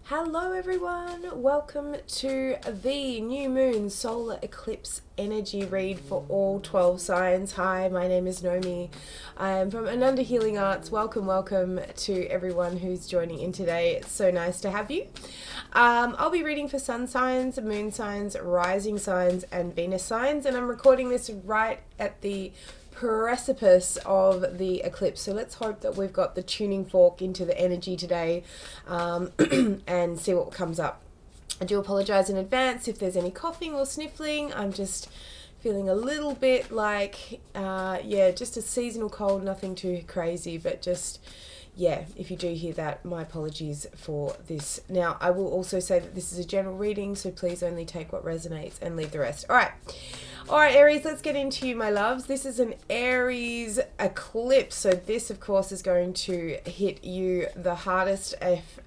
Hello everyone, welcome to the new moon solar eclipse energy read for all 12 signs. Hi, my name is Nomi. I am from Ananda Healing Arts. Welcome to everyone who's joining in today. It's so nice to have you. I'll be reading for sun signs, moon signs, rising signs and Venus signs, and I'm recording this right at the precipice of the eclipse, so let's hope that we've got the tuning fork into the energy today and see what comes up. I do apologize in advance if there's any coughing or sniffling. I'm just feeling a little bit like just a seasonal cold, nothing too crazy, but just if you do hear that, my apologies for this. Now, I will also say that this is a general reading, so please only take what resonates and leave the rest. All right, Aries, let's get into you, my loves. This is an Aries eclipse, so this, of course, is going to hit you the hardest if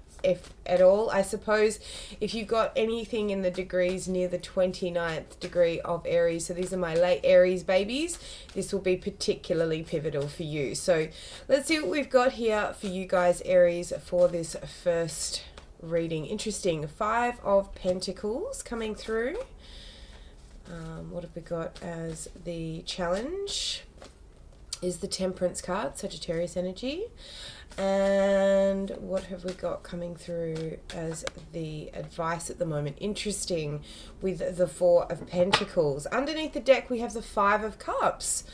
at all. I suppose if you've got anything in the degrees near the 29th degree of Aries, so these are my late Aries babies, this will be particularly pivotal for you. So let's see what we've got here for you guys, Aries, for this first reading. Interesting. 5 of Pentacles coming through. What have we got as the challenge? Is the Temperance card, Sagittarius energy. And what have we got coming through as the advice at the moment? Interesting, with the 4 of Pentacles. Underneath the deck, we have the 5 of Cups.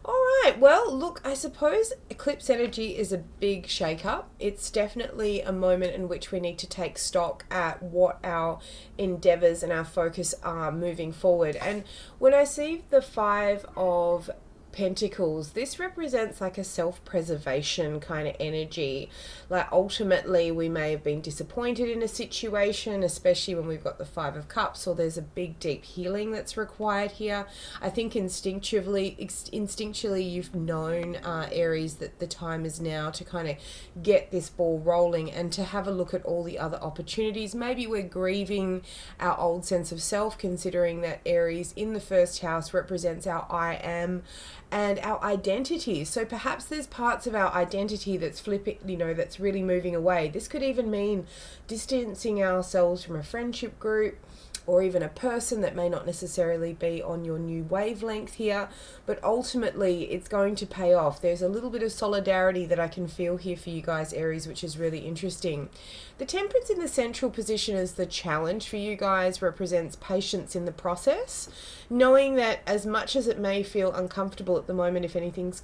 All right, well, look, I suppose eclipse energy is a big shake-up. It's definitely a moment in which we need to take stock at what our endeavors and our focus are moving forward. And when I see the 5 of Pentacles, this represents like a self-preservation kind of energy. Like ultimately we may have been disappointed in a situation, especially when we've got the 5 of Cups, or there's a big deep healing that's required here. I think instinctually you've known, Aries, that the time is now to kind of get this ball rolling and to have a look at all the other opportunities. Maybe we're grieving our old sense of self, considering that Aries in the first house represents our I am and our identity. So perhaps there's parts of our identity that's flipping, that's really moving away. This could even mean distancing ourselves from a friendship group, or even a person that may not necessarily be on your new wavelength here, but ultimately it's going to pay off. There's a little bit of solidarity that I can feel here for you guys, Aries, which is really interesting. The Temperance in the central position as the challenge for you guys represents patience in the process, knowing that as much as it may feel uncomfortable at the moment, if anything's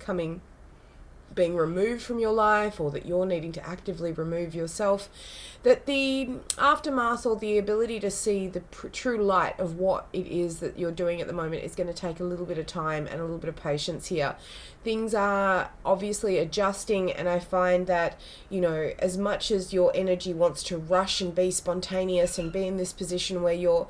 being removed from your life, or that you're needing to actively remove yourself, that the aftermath or the ability to see the true light of what it is that you're doing at the moment is going to take a little bit of time and a little bit of patience here. Things are obviously adjusting, and I find that, as much as your energy wants to rush and be spontaneous and be in this position where you're,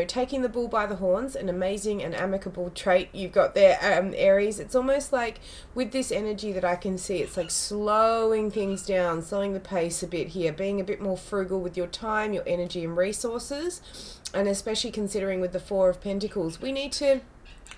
taking the bull by the horns, an amazing and amicable trait you've got there, Aries, it's almost like with this energy that I can see, it's like slowing things down, slowing the pace a bit here, being a bit more frugal with your time, your energy and resources. And especially considering with the 4 of Pentacles, we need to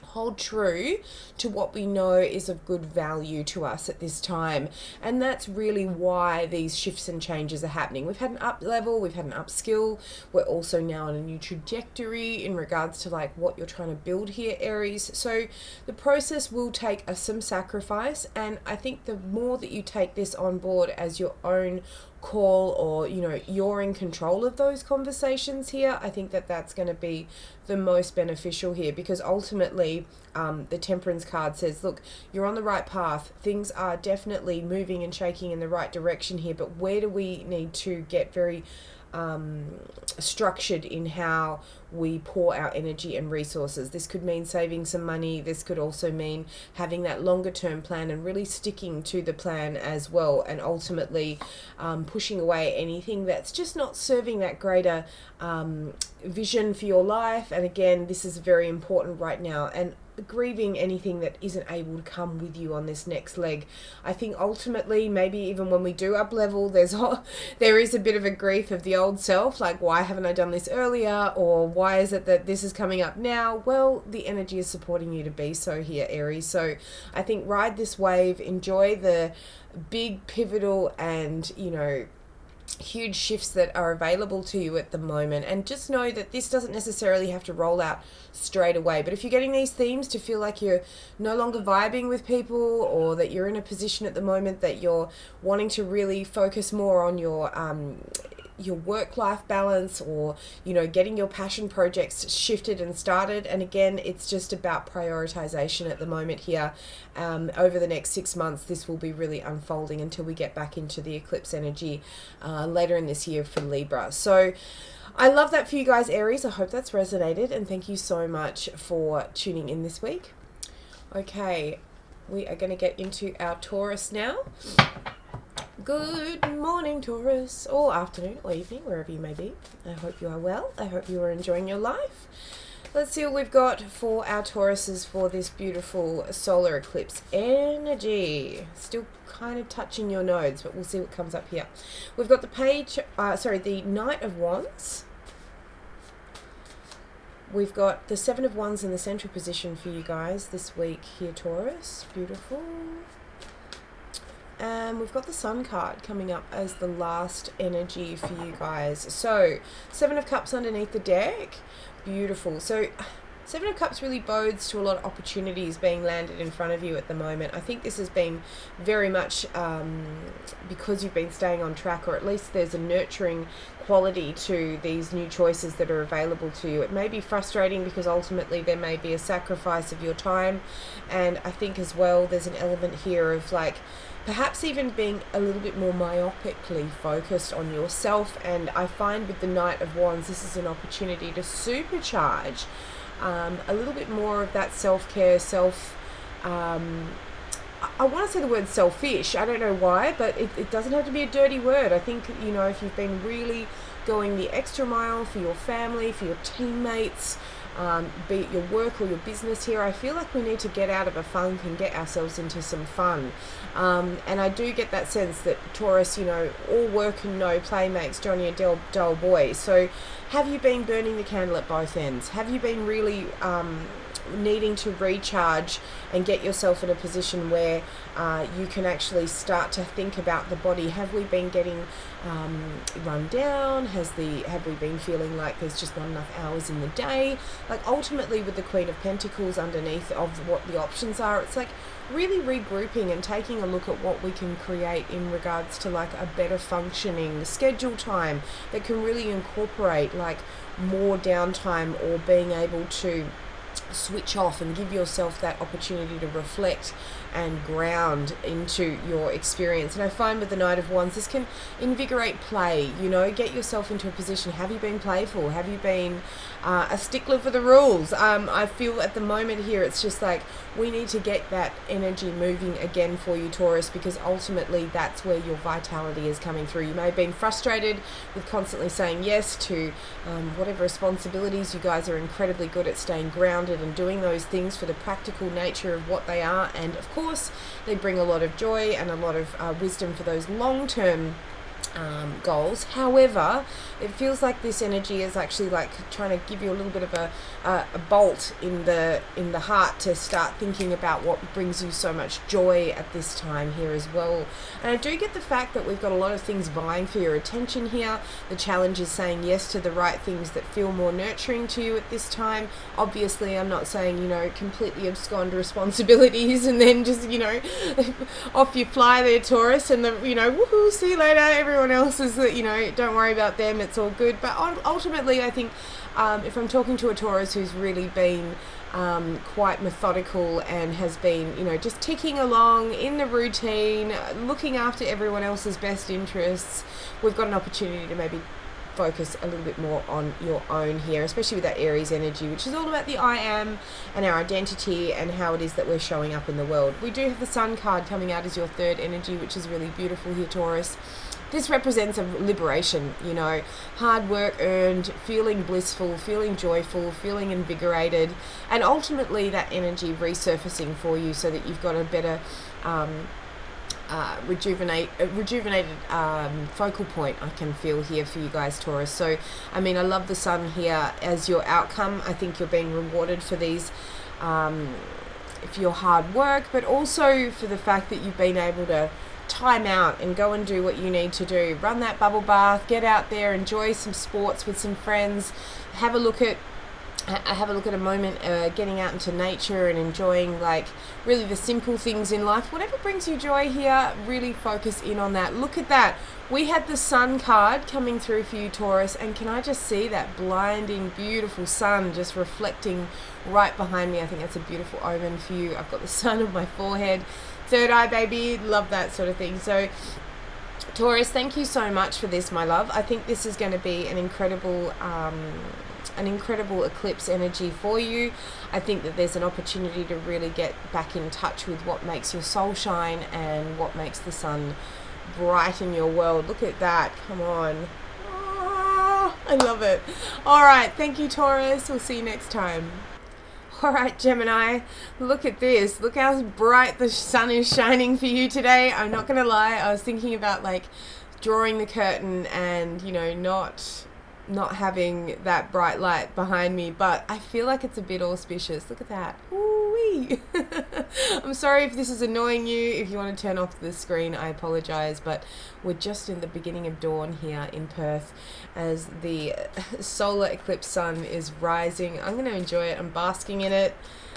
hold true to what we know is of good value to us at this time. And that's really why these shifts and changes are happening. We've had an up level, we've had an upskill. We're also now on a new trajectory in regards to like what you're trying to build here, Aries. So the process will take some sacrifice. And I think the more that you take this on board as your own call, or you're in control of those conversations here, I think that that's going to be the most beneficial here, because ultimately the Temperance card says, look, you're on the right path, things are definitely moving and shaking in the right direction here, but where do we need to get very structured in how we pour our energy and resources? This could mean saving some money. This could also mean having that longer term plan and really sticking to the plan as well, and ultimately pushing away anything that's just not serving that greater vision for your life. And again, this is very important right now, and grieving anything that isn't able to come with you on this next leg. I think ultimately, maybe even when we do up level, there is a bit of a grief of the old self, like, why haven't I done this earlier, or why is it that this is coming up now? Well, the energy is supporting you to be so here, Aries. So I think ride this wave, enjoy the big pivotal and huge shifts that are available to you at the moment, and just know that this doesn't necessarily have to roll out straight away. But if you're getting these themes to feel like you're no longer vibing with people, or that you're in a position at the moment that you're wanting to really focus more on your work-life balance, or getting your passion projects shifted and started, and again, it's just about prioritization at the moment here. Over the next 6 months, this will be really unfolding until we get back into the eclipse energy later in this year for Libra. So I love that for you guys, Aries. I hope that's resonated, and thank you so much for tuning in this week. Okay, we are going to get into our Taurus now. Good morning, Taurus, or afternoon or evening, wherever you may be. I hope you are well. I hope you are enjoying your life. Let's see what we've got for our Tauruses for this beautiful solar eclipse energy. Still kind of touching your nodes, but we'll see what comes up here. We've got the Knight of Wands. We've got the Seven of Wands in the central position for you guys this week here, Taurus. Beautiful. And we've got the Sun card coming up as the last energy for you guys. So, Seven of Cups underneath the deck. Beautiful. So, Seven of Cups really bodes to a lot of opportunities being landed in front of you at the moment. I think this has been very much because you've been staying on track, or at least there's a nurturing quality to these new choices that are available to you. It may be frustrating because ultimately there may be a sacrifice of your time. And I think as well there's an element here of perhaps even being a little bit more myopically focused on yourself. And I find with the Knight of Wands, this is an opportunity to supercharge a little bit more of that self-care, I want to say the word selfish. I don't know why, but it doesn't have to be a dirty word. I think, if you've been really going the extra mile for your family, for your teammates, be it your work or your business here, I feel like we need to get out of a funk and get ourselves into some fun. And I do get that sense that Taurus, all work and no play makes Johnny a dull boy. So have you been burning the candle at both ends? Have you been really needing to recharge and get yourself in a position where you can actually start to think about the body? Have we been getting run down? Have we been feeling like there's just not enough hours in the day? Ultimately, with the Queen of Pentacles underneath of what the options are, it's really regrouping and taking a look at what we can create in regards to a better functioning schedule time that can really incorporate more downtime, or being able to switch off and give yourself that opportunity to reflect and ground into your experience. And I find with the Knight of Wands, this can invigorate play, get yourself into a position. Have you been playful? Have you been a stickler for the rules? I feel at the moment here, it's just we need to get that energy moving again for you, Taurus, because ultimately that's where your vitality is coming through. You may have been frustrated with constantly saying yes to whatever responsibilities. You guys are incredibly good at staying grounded and doing those things for the practical nature of what they are, and of course they bring a lot of joy and a lot of wisdom for those long-term goals. However, it feels like this energy is actually trying to give you a little bit of a bolt in the heart to start thinking about what brings you so much joy at this time here as well. And I do get the fact that we've got a lot of things vying for your attention here. The challenge is saying yes to the right things that feel more nurturing to you at this time. Obviously, I'm not saying, completely abscond responsibilities and then just, off you fly there, Taurus, and woohoo, see you later. Everyone else is, don't worry about them. It's all good. But ultimately, I think if I'm talking to a Taurus who's really been quite methodical and has been, just ticking along in the routine, looking after everyone else's best interests, we've got an opportunity to maybe focus a little bit more on your own here, especially with that Aries energy, which is all about the I am and our identity and how it is that we're showing up in the world. We do have the Sun card coming out as your third energy, which is really beautiful here, Taurus. This represents a liberation, hard work earned, feeling blissful, feeling joyful, feeling invigorated, and ultimately that energy resurfacing for you so that you've got a better rejuvenated focal point I can feel here for you guys, Taurus. So I love the Sun here as your outcome. I think you're being rewarded for these for your hard work, but also for the fact that you've been able to time out and go and do what you need to do. Run that bubble bath, get out there, enjoy some sports with some friends, have a look at a moment getting out into nature and enjoying like really the simple things in life. Whatever brings you joy here, really focus in on that. Look at that. We had the sun card coming through for you, Taurus, and can I just see that blinding, beautiful sun just reflecting right behind me? I think that's a beautiful omen for you. I've got the sun on my forehead. Third eye, baby. Love that sort of thing. So Taurus, thank you so much for this, my love. I think this is going to be an incredible eclipse energy for you. I think that there's an opportunity to really get back in touch with what makes your soul shine and what makes the sun bright in your world. Look at that. Come on. Oh, I love it. All right. Thank you, Taurus. We'll see you next time. All right, Gemini, look at this. Look how bright the sun is shining for you today. I'm not going to lie. I was thinking about like drawing the curtain and, you know, not having that bright light behind me, but I feel like it's a bit auspicious. Look at that. Ooh-wee. I'm sorry if this is annoying you. If you want to turn off the screen, I apologize, but we're just in the beginning of dawn here in Perth as the solar eclipse sun is rising. I'm going to enjoy it. I'm basking in it.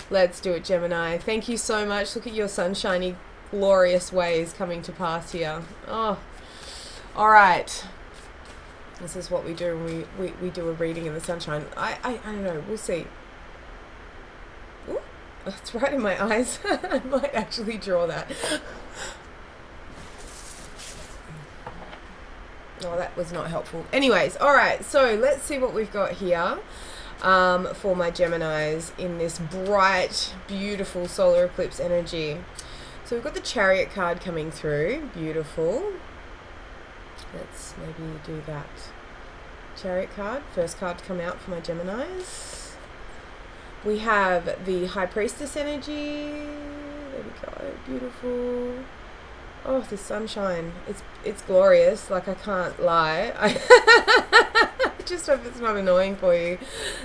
Let's do it, Gemini. Thank you so much. Look at your sunshiny, glorious ways coming to pass here. Oh, all right. This is what we do when we do a reading in the sunshine. I don't know. We'll see. Ooh, it's right in my eyes. I might actually draw that. Oh, that was not helpful. Anyways, all right. So let's see what we've got here for my Geminis in this bright, beautiful solar eclipse energy. So we've got the Chariot card coming through. Beautiful. Let's maybe do that. Chariot card, first card to come out for my Geminis. We have the High Priestess energy. There we go. Beautiful. Oh, the sunshine. It's glorious. Like, I can't lie. I just hope it's not annoying for you.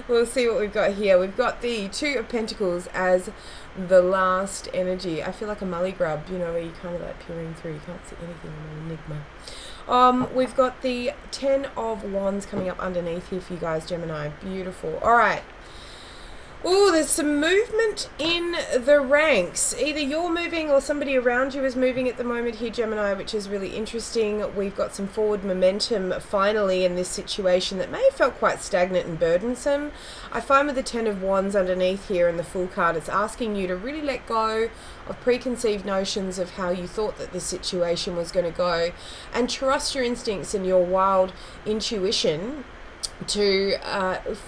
We'll see what we've got here. We've got the Two of Pentacles as the last energy. I feel like a mully grub, you know, where you kind of like peering through. You can't see anything in an enigma. We've got the 10 of Wands coming up underneath here for you guys, Gemini. Beautiful. All right. Oh, there's some movement in the ranks. Either you're moving or somebody around you is moving at the moment here, Gemini, which is really interesting. We've got some forward momentum finally in this situation that may have felt quite stagnant and burdensome. I find with the 10 of Wands underneath here and the Fool card, it's asking you to really let go of preconceived notions of how you thought that this situation was going to go and trust your instincts and your wild intuition to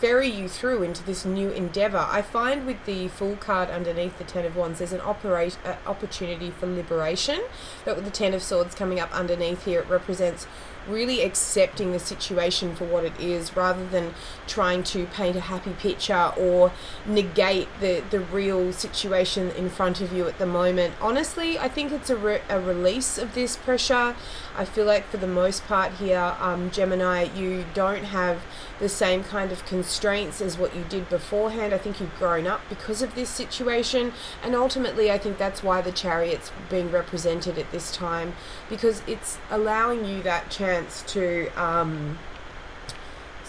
ferry you through into this new endeavor. I find with the Fool card underneath the 10 of Wands, there's an opportunity for liberation, but with the 10 of Swords coming up underneath here, it represents really accepting the situation for what it is rather than trying to paint a happy picture or negate the real situation in front of you at the moment. Honestly, I think it's a release of this pressure. I feel like for the most part here, Gemini, you don't have the same kind of constraints as what you did beforehand. I think you've grown up because of this situation, and ultimately I think that's why the Chariot's being represented at this time, because it's allowing you that chance to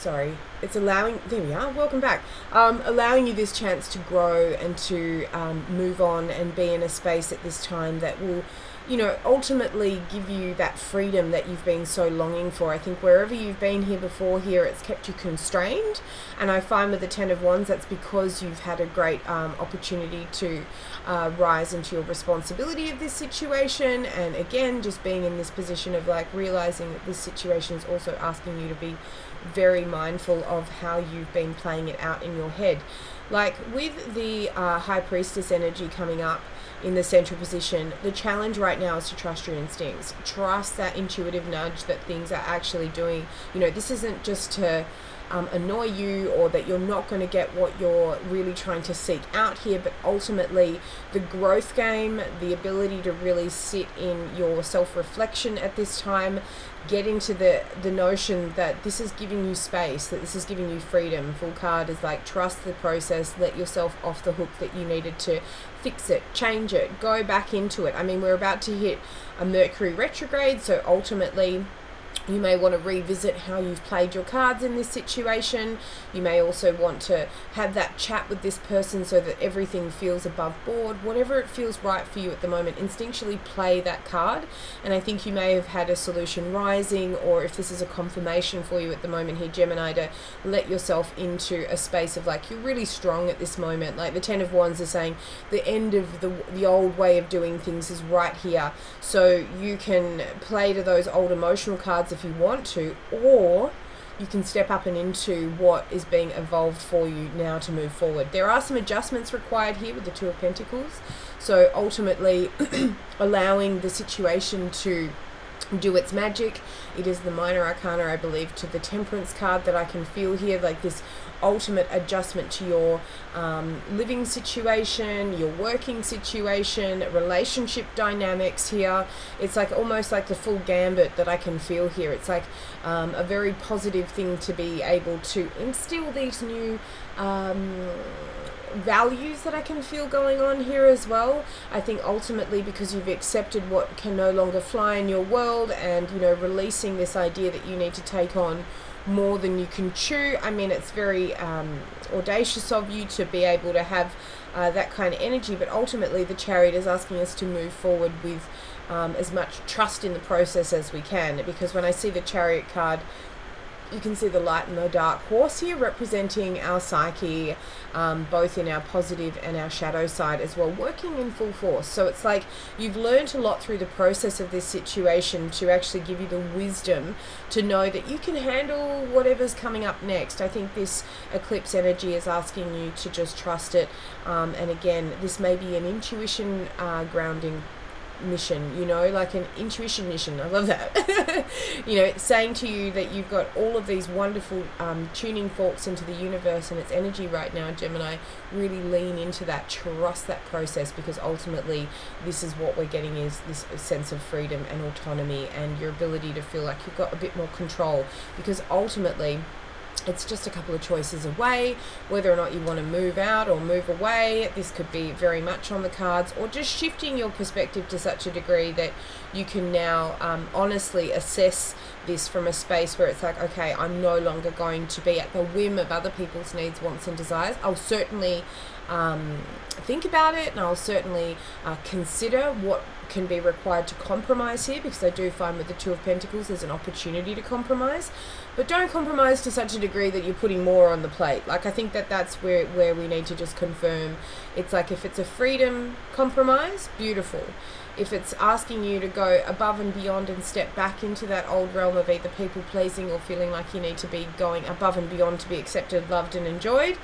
there we are, welcome back. Allowing you this chance to grow and to move on and be in a space at this time that will, you know, ultimately give you that freedom that you've been so longing for. I think wherever you've been here before here, it's kept you constrained. And I find with the 10 of Wands, that's because you've had a great opportunity to rise into your responsibility of this situation. And again, just being in this position of like realizing that this situation is also asking you to be very mindful of how you've been playing it out in your head. Like with the High Priestess energy coming up in the central position, the challenge right now is to trust your instincts. Trust that intuitive nudge that things are actually doing. You know, this isn't just to annoy you or that you're not going to get what you're really trying to seek out here, but ultimately the growth game, the ability to really sit in your self-reflection at this time, get into the notion that this is giving you space, that this is giving you freedom. Full card is like, trust the process, let yourself off the hook that you needed to fix it, change it, go back into it. I mean, we're about to hit a Mercury retrograde, so ultimately you may want to revisit how you've played your cards in this situation. You may also want to have that chat with this person so that everything feels above board. Whatever it feels right for you at the moment, instinctually play that card. And I think you may have had a solution rising, or if this is a confirmation for you at the moment here, Gemini, to let yourself into a space of like, you're really strong at this moment. Like the Ten of Wands is saying the end of the old way of doing things is right here. So you can play to those old emotional cards if you want to, or you can step up and into what is being evolved for you now to move forward. There are some adjustments required here with the Two of Pentacles, so ultimately allowing the situation to do its magic. It is the minor arcana, I believe, to the Temperance card that I can feel here, like this ultimate adjustment to your living situation, your working situation, relationship dynamics here. It's like almost like the full gambit that I can feel here. It's like a very positive thing to be able to instill these new values that I can feel going on here as well. I think ultimately because you've accepted what can no longer fly in your world, and you know, releasing this idea that you need to take on more than you can chew. I mean, it's very audacious of you to be able to have that kind of energy, but ultimately the Chariot is asking us to move forward with as much trust in the process as we can, because when I see the Chariot card, you can see the light and the dark horse here representing our psyche, both in our positive and our shadow side as well, working in full force. So it's like you've learned a lot through the process of this situation to actually give you the wisdom to know that you can handle whatever's coming up next. I think this eclipse energy is asking you to just trust it. And again, this may be an intuition grounding mission, you know, like an intuition mission. I love that. You know, saying to you that you've got all of these wonderful tuning forks into the universe and its energy right now, Gemini. Really lean into that, trust that process, because ultimately this is what we're getting, is this sense of freedom and autonomy and your ability to feel like you've got a bit more control, because ultimately it's just a couple of choices away, whether or not you want to move out or move away. This could be very much on the cards, or just shifting your perspective to such a degree that you can now honestly assess this from a space where it's like, okay, I'm no longer going to be at the whim of other people's needs, wants and desires. I'll certainly think about it, and I'll certainly consider what can be required to compromise here, because I do find with the Two of Pentacles there's an opportunity to compromise, but don't compromise to such a degree that you're putting more on the plate. Like, I think that that's where we need to just confirm. It's like, if it's a freedom compromise, beautiful. If it's asking you to go above and beyond and step back into that old realm of either people pleasing or feeling like you need to be going above and beyond to be accepted, loved and enjoyed,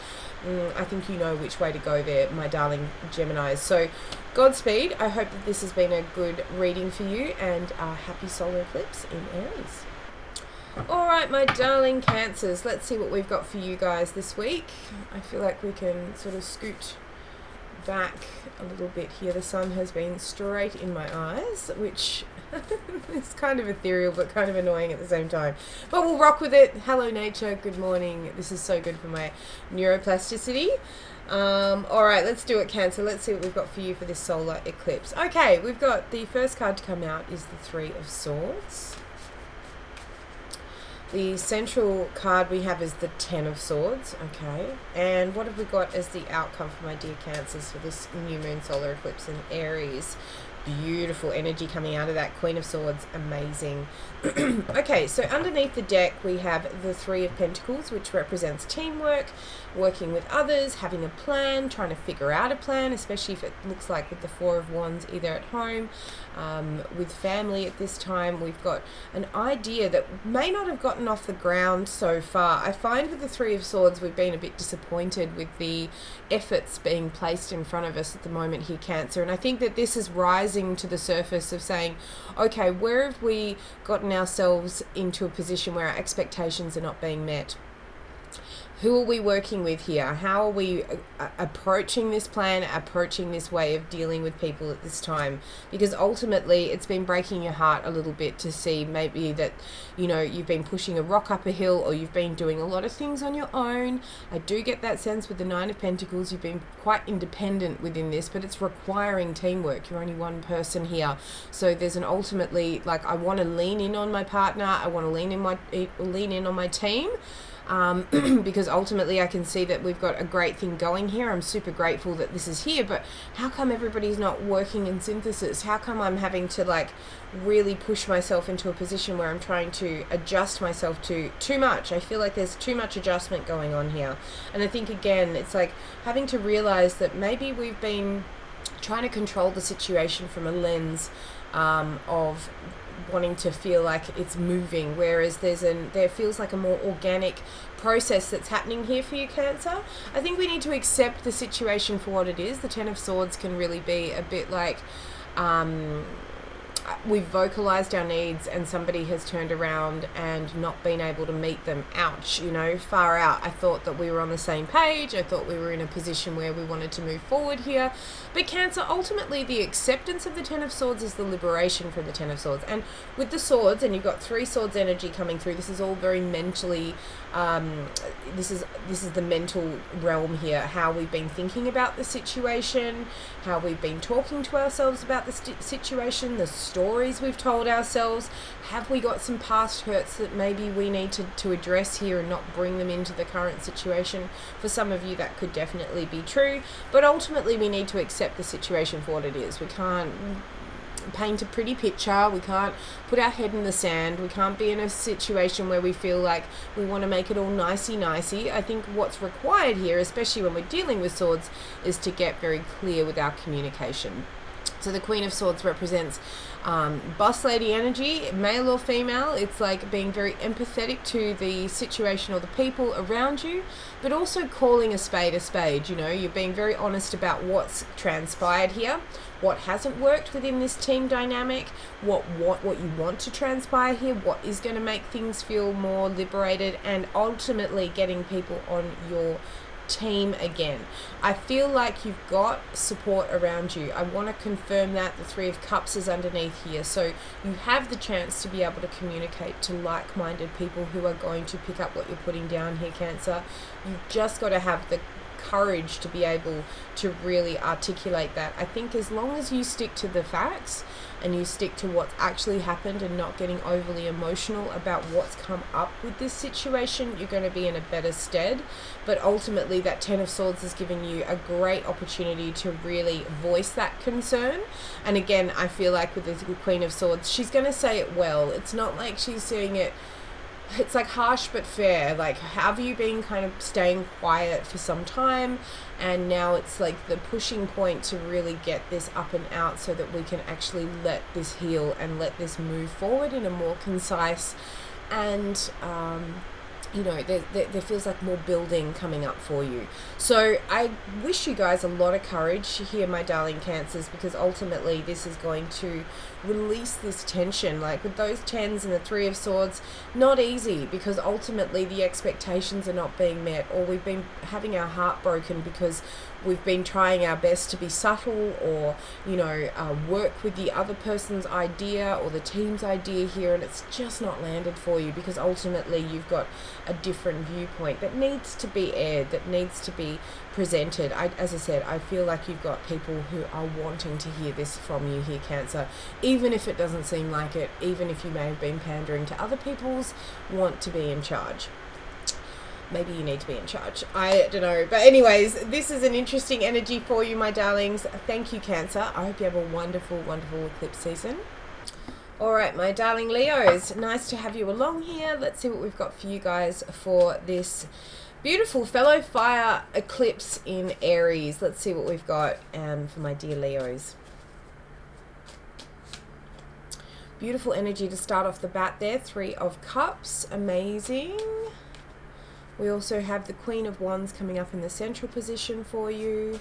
I think you know which way to go there, my darling Geminis. So Godspeed. I hope that this has been a good reading for you, and happy solar eclipse in Aries. Alright, my darling Cancers, let's see what we've got for you guys this week. I feel like we can sort of scoot back a little bit here. The sun has been straight in my eyes, which is kind of ethereal but kind of annoying at the same time, but we'll rock with it. Hello nature, good morning. This is so good for my neuroplasticity. Alright, let's do it, Cancer. Let's see what we've got for you for this solar eclipse. Okay, we've got the first card to come out is the Three of Swords. The central card we have is the Ten of Swords, okay. And what have we got as the outcome for my dear Cancers for this new moon solar eclipse in Aries? Beautiful energy coming out of that Queen of Swords, amazing. Okay, so underneath the deck we have the Three of Pentacles, which represents teamwork, working with others, having a plan, trying to figure out a plan, especially if it looks like with the Four of Wands, either at home, with family at this time. We've got an idea that may not have gotten off the ground so far. I find with the Three of Swords we've been a bit disappointed with the efforts being placed in front of us at the moment here, Cancer, and I think that this is rising to the surface of saying, okay, where have we gotten ourselves into a position where our expectations are not being met? Who are we working with here? How are we approaching this plan, approaching this way of dealing with people at this time? Because ultimately it's been breaking your heart a little bit to see maybe that, you know, you've been pushing a rock up a hill, or you've been doing a lot of things on your own. I do get that sense with the Nine of Pentacles. You've been quite independent within this, but it's requiring teamwork. You're only one person here. So there's an ultimately, like, I want to lean in on my partner. I want to lean in on my team. Because ultimately I can see that we've got a great thing going here. I'm super grateful that this is here, but how come everybody's not working in synthesis? How come I'm having to like really push myself into a position where I'm trying to adjust myself to too much? I feel like there's too much adjustment going on here. And I think again, it's like having to realize that maybe we've been trying to control the situation from a lens of wanting to feel like it's moving, whereas there feels like a more organic process that's happening here for you, Cancer. I think we need to accept the situation for what it is. The Ten of Swords can really be a bit like we've vocalized our needs and somebody has turned around and not been able to meet them. Ouch, you know, far out. I thought that we were on the same page. I thought we were in a position where we wanted to move forward here. But Cancer, ultimately the acceptance of the Ten of Swords is the liberation from the Ten of Swords. And with the swords, and you've got 3 swords energy coming through, this is all very mentally, this is the mental realm here, how we've been thinking about the situation, how we've been talking to ourselves about the situation, the stories we've told ourselves. Have we got some past hurts that maybe we need to address here and not bring them into the current situation? For some of you that could definitely be true, but ultimately we need to accept the situation for what it is. We can't paint a pretty picture. We can't put our head in the sand. We can't be in a situation where we feel like we want to make it all nicey-nicey. I think what's required here, especially when we're dealing with swords, is to get very clear with our communication. So the Queen of Swords represents boss lady energy, male or female. It's like being very empathetic to the situation or the people around you, but also calling a spade, you know. You're being very honest about what's transpired here, what hasn't worked within this team dynamic, what you want to transpire here, what is going to make things feel more liberated, and ultimately getting people on your team again. I feel like you've got support around you. I want to confirm that the 3 of Cups is underneath here, so you have the chance to be able to communicate to like-minded people who are going to pick up what you're putting down here, Cancer. You've just got to have the courage to be able to really articulate that. I think as long as you stick to the facts and you stick to what's actually happened and not getting overly emotional about what's come up with this situation, you're going to be in a better stead. But ultimately that Ten of Swords is giving you a great opportunity to really voice that concern. And again, I feel like with the Queen of Swords, she's going to say it well. It's not like she's saying it, it's like harsh but fair. Like, have you been kind of staying quiet for some time, and now it's like the pushing point to really get this up and out so that we can actually let this heal and let this move forward in a more concise and you know, there feels like more building coming up for you. So I wish you guys a lot of courage here, my darling Cancers, because ultimately this is going to release this tension. Like with those 10s and the 3 of Swords, not easy, because ultimately the expectations are not being met, or we've been having our heart broken because we've been trying our best to be subtle, or, you know, work with the other person's idea or the team's idea here, and it's just not landed for you because ultimately you've got a different viewpoint that needs to be aired, that needs to be presented. As I said, I feel like you've got people who are wanting to hear this from you here, Cancer, even if it doesn't seem like it, even if you may have been pandering to other people's want to be in charge. Maybe you need to be in charge. I don't know. But anyways, this is an interesting energy for you, my darlings. Thank you, Cancer. I hope you have a wonderful, wonderful eclipse season. All right, my darling Leos, nice to have you along here. Let's see what we've got for you guys for this beautiful fellow fire eclipse in Aries. Let's see what we've got for my dear Leos. Beautiful energy to start off the bat there. 3 of Cups. Amazing. We also have the Queen of Wands coming up in the central position for you.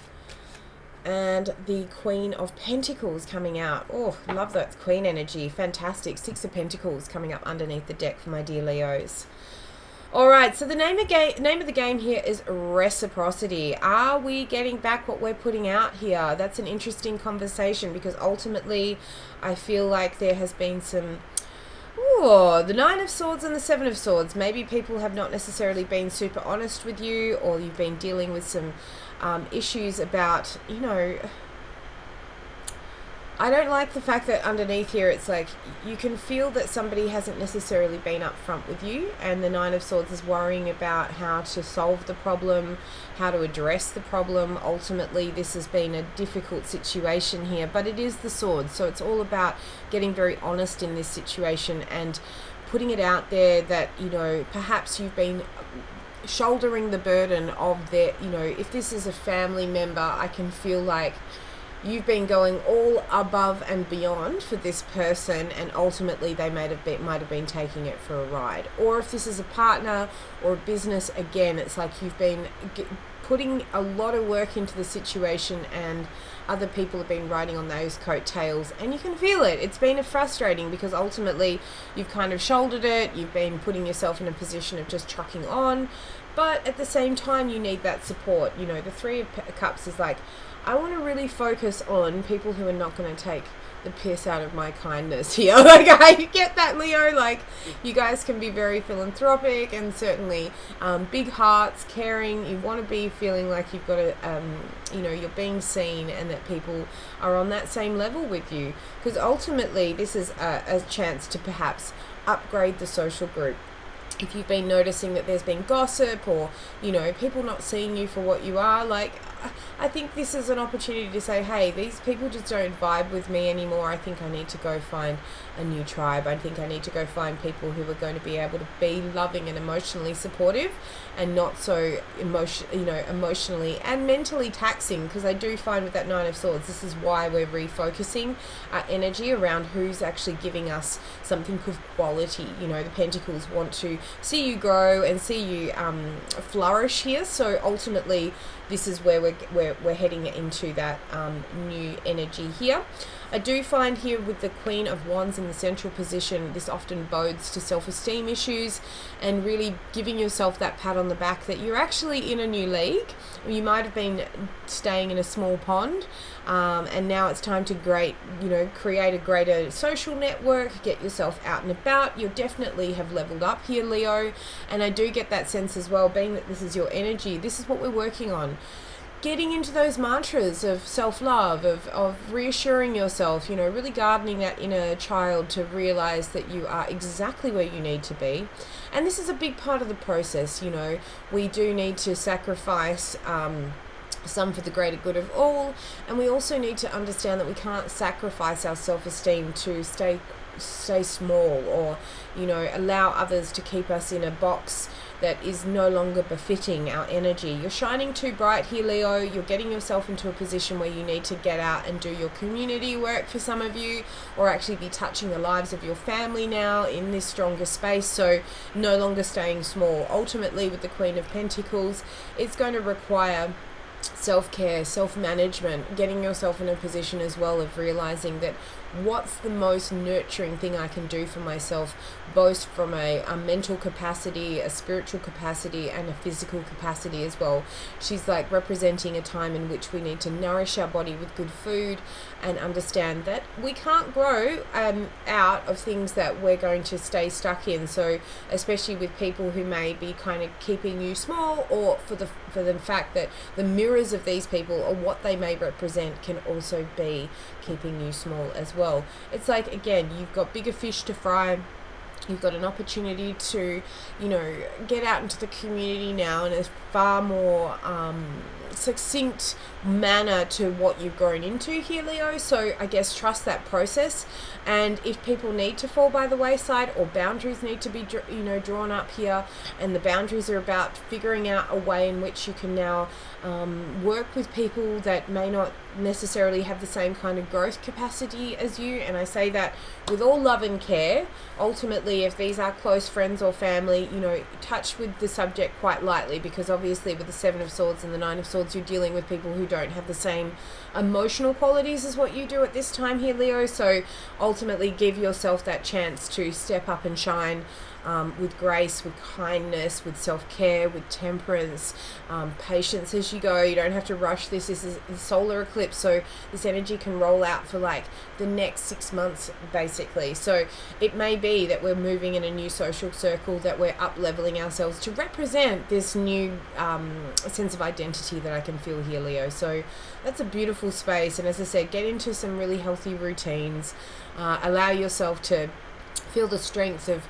And the Queen of Pentacles coming out. Oh, love that Queen energy. Fantastic. 6 of Pentacles coming up underneath the deck for my dear Leos. All right, so the name of the game here is reciprocity. Are we getting back what we're putting out here? That's an interesting conversation, because ultimately I feel like there has been some... the Nine of Swords and the Seven of Swords. Maybe people have not necessarily been super honest with you, or you've been dealing with some issues about, you know... I don't like the fact that underneath here it's like you can feel that somebody hasn't necessarily been upfront with you, and the Nine of Swords is worrying about how to solve the problem, how to address the problem. Ultimately, this has been a difficult situation here, but it is the Swords, so it's all about getting very honest in this situation and putting it out there that, you know, perhaps you've been shouldering the burden of their, you know, if this is a family member, I can feel like you've been going all above and beyond for this person, and ultimately they might have been taking it for a ride. Or if this is a partner or a business, again, it's like you've been putting a lot of work into the situation, and other people have been riding on those coattails, and you can feel it. It's been frustrating because ultimately you've kind of shouldered it, you've been putting yourself in a position of just trucking on, but at the same time you need that support. You know, the Three of Cups is like, I want to really focus on people who are not going to take the piss out of my kindness here. Like, I get that, Leo. Like, you guys can be very philanthropic and certainly big hearts, caring. You want to be feeling like you've got a, you know, you're being seen and that people are on that same level with you. Because ultimately, this is a chance to perhaps upgrade the social group. If you've been noticing that there's been gossip or, you know, people not seeing you for what you are, like, I think this is an opportunity to say, hey, these people just don't vibe with me anymore. I think I need to go find a new tribe. I think I need to go find people who are going to be able to be loving and emotionally supportive and not so emotionally and mentally taxing. Because I do find with that Nine of Swords, this is why we're refocusing our energy around who's actually giving us something of quality. You know, the Pentacles want to see you grow and see you flourish here. So ultimately, this is where we're heading into that new energy here. I do find here with the Queen of Wands in the central position, this often bodes to self-esteem issues and really giving yourself that pat on the back that you're actually in a new league. You might have been staying in a small pond, and now it's time to create a greater social network, get yourself out and about. You definitely have leveled up here, Leo, and I do get that sense as well, being that this is your energy. This is what we're working on. Getting into those mantras of self-love, of reassuring yourself, you know, really gardening that inner child to realize that you are exactly where you need to be. And this is a big part of the process. You know, we do need to sacrifice some for the greater good of all, and we also need to understand that we can't sacrifice our self-esteem to stay small, or, you know, allow others to keep us in a box that is no longer befitting our energy. You're shining too bright here, Leo. You're getting yourself into a position where you need to get out and do your community work for some of you, or actually be touching the lives of your family now in this stronger space. So no longer staying small. Ultimately, with the Queen of Pentacles, it's going to require self-care, self-management, getting yourself in a position as well of realizing that what's the most nurturing thing I can do for myself, both from a mental capacity, a spiritual capacity, and a physical capacity as well. She's like representing a time in which we need to nourish our body with good food and understand that we can't grow out of things that we're going to stay stuck in. So especially with people who may be kind of keeping you small, or for the fact that the mirrors of these people or what they may represent can also be keeping you small as well. It's like, again, you've got bigger fish to fry. You've got an opportunity to, you know, get out into the community now in a far more succinct manner to what you've grown into here, Leo. So I guess trust that process. And if people need to fall by the wayside, or boundaries need to be, you know, drawn up here, and the boundaries are about figuring out a way in which you can now work with people that may not necessarily have the same kind of growth capacity as you. And I say that with all love and care. Ultimately, if these are close friends or family, you know, touch with the subject quite lightly, because obviously with the Seven of Swords and the Nine of Swords, you're dealing with people who don't have the same emotional qualities as what you do at this time here, Leo. So ultimately give yourself that chance to step up and shine with grace, with kindness, with self-care, with temperance, patience as you go. You don't have to rush this. This is a solar eclipse, so this energy can roll out for like the next 6 months basically. So it may be that we're moving in a new social circle, that we're up leveling ourselves to represent this new sense of identity that I can feel here, Leo. So that's a beautiful space. And as I said, get into some really healthy routines. Allow yourself to feel the strength of,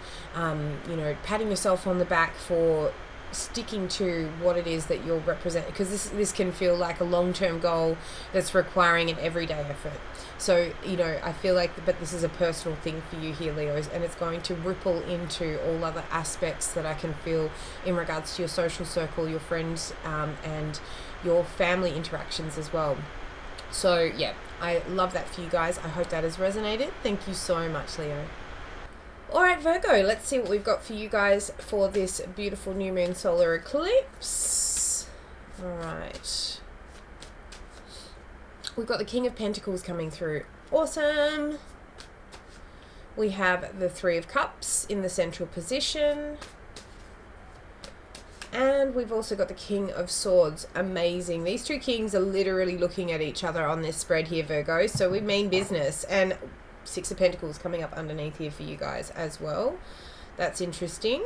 patting yourself on the back for sticking to what it is that you're representing, because this can feel like a long-term goal that's requiring an everyday effort. So, I feel like, but this is a personal thing for you here, Leos, and it's going to ripple into all other aspects that I can feel in regards to your social circle, your friends, and your family interactions as well. So, yeah, I love that for you guys. I hope that has resonated. Thank you so much, Leo. Alright, Virgo, let's see what we've got for you guys for this beautiful new moon solar eclipse. Alright. We've got the King of Pentacles coming through. Awesome. We have the Three of Cups in the central position. And we've also got the King of Swords. Amazing. These two kings are literally looking at each other on this spread here, Virgo. So we mean business. And Six of Pentacles coming up underneath here for you guys as well. That's interesting.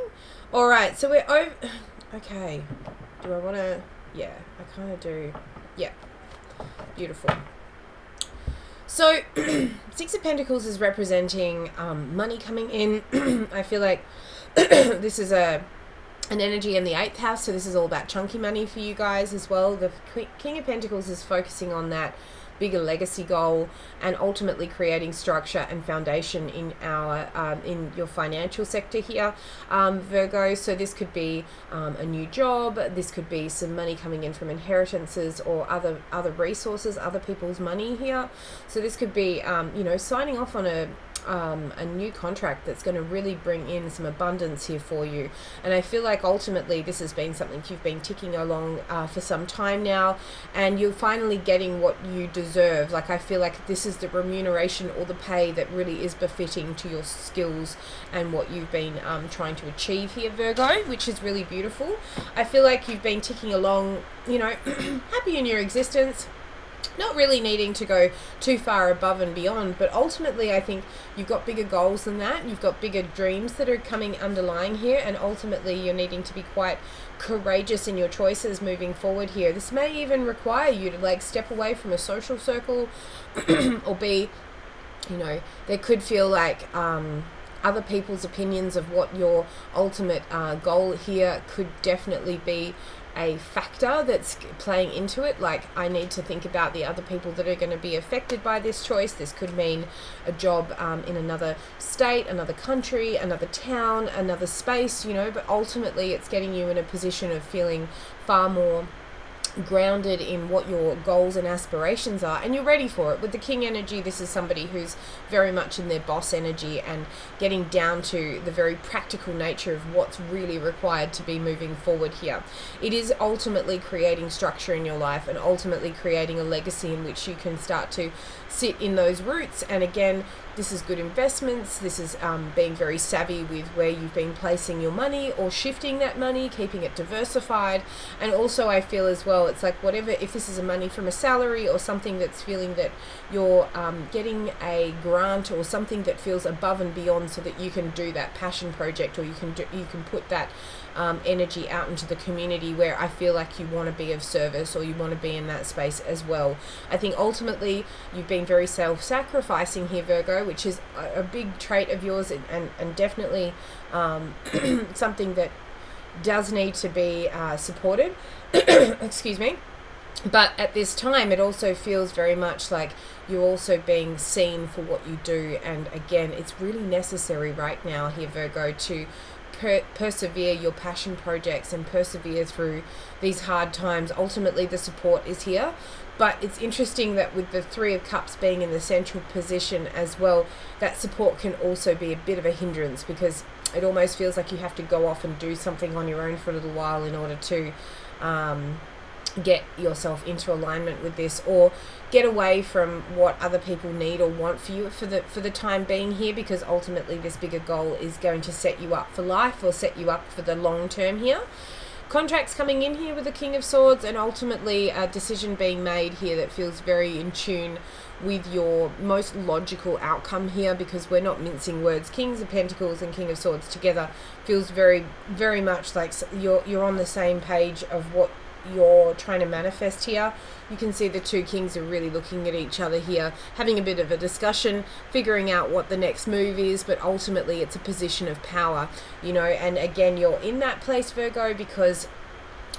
All right, so we're over. Okay. Do I want to? Yeah, I kind of do. Yeah. Beautiful. So Six of Pentacles is representing money coming in. I feel like this is an energy in the 8th house, so this is all about chunky money for you guys as well. The King of Pentacles is focusing on that bigger legacy goal and ultimately creating structure and foundation in in your financial sector here, Virgo. So this could be a new job, this could be some money coming in from inheritances or other resources, other people's money here. So this could be signing off on a new contract that's going to really bring in some abundance here for you. And I feel like ultimately this has been something you've been ticking along for some time now, and you're finally getting what you deserve. Like, I feel like this is the remuneration or the pay that really is befitting to your skills and what you've been trying to achieve here, Virgo, which is really beautiful. I feel like you've been ticking along, happy in your existence, not really needing to go too far above and beyond, but ultimately I think you've got bigger goals than that. You've got bigger dreams that are coming underlying here, and ultimately you're needing to be quite courageous in your choices moving forward here. This may even require you to step away from a social circle or be, there could feel like other people's opinions of what your ultimate goal here could definitely be a factor that's playing into it. Like, I need to think about the other people that are going to be affected by this choice. This could mean a job in another state, another country, another town, another space, but ultimately it's getting you in a position of feeling far more grounded in what your goals and aspirations are, and you're ready for it. With the King energy, this is somebody who's very much in their boss energy and getting down to the very practical nature of what's really required to be moving forward here. It is ultimately creating structure in your life and ultimately creating a legacy in which you can start to sit in those roots. And again, this is good investments. This is being very savvy with where you've been placing your money or shifting that money, keeping it diversified. And also I feel as well, it's like whatever, if this is a money from a salary or something that's feeling that you're getting a grant or something that feels above and beyond so that you can do that passion project, or you can put that energy out into the community where I feel like you want to be of service, or you want to be in that space as well. I think ultimately you've been very self-sacrificing here, Virgo, which is a big trait of yours, and definitely something that does need to be supported. Excuse me. But at this time, it also feels very much like you're also being seen for what you do. And again, it's really necessary right now here, Virgo, to persevere your passion projects and persevere through these hard times. Ultimately, the support is here. But it's interesting that with the Three of Cups being in the central position as well, that support can also be a bit of a hindrance, because it almost feels like you have to go off and do something on your own for a little while in order to get yourself into alignment with this, or get away from what other people need or want for you for the time being here, because ultimately this bigger goal is going to set you up for life or set you up for the long term here. Contracts coming in here with the King of Swords, and ultimately a decision being made here that feels very in tune with your most logical outcome here, because we're not mincing words. Kings of Pentacles and King of Swords together feels very, very much like you're on the same page of what you're trying to manifest here. You can see the two kings are really looking at each other here, having a bit of a discussion, figuring out what the next move is, but ultimately it's a position of power, you know. And again, you're in that place, Virgo, because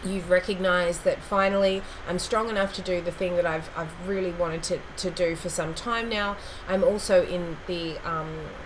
you've recognized that finally I'm strong enough to do the thing that I've really wanted to do for some time now. I'm also in the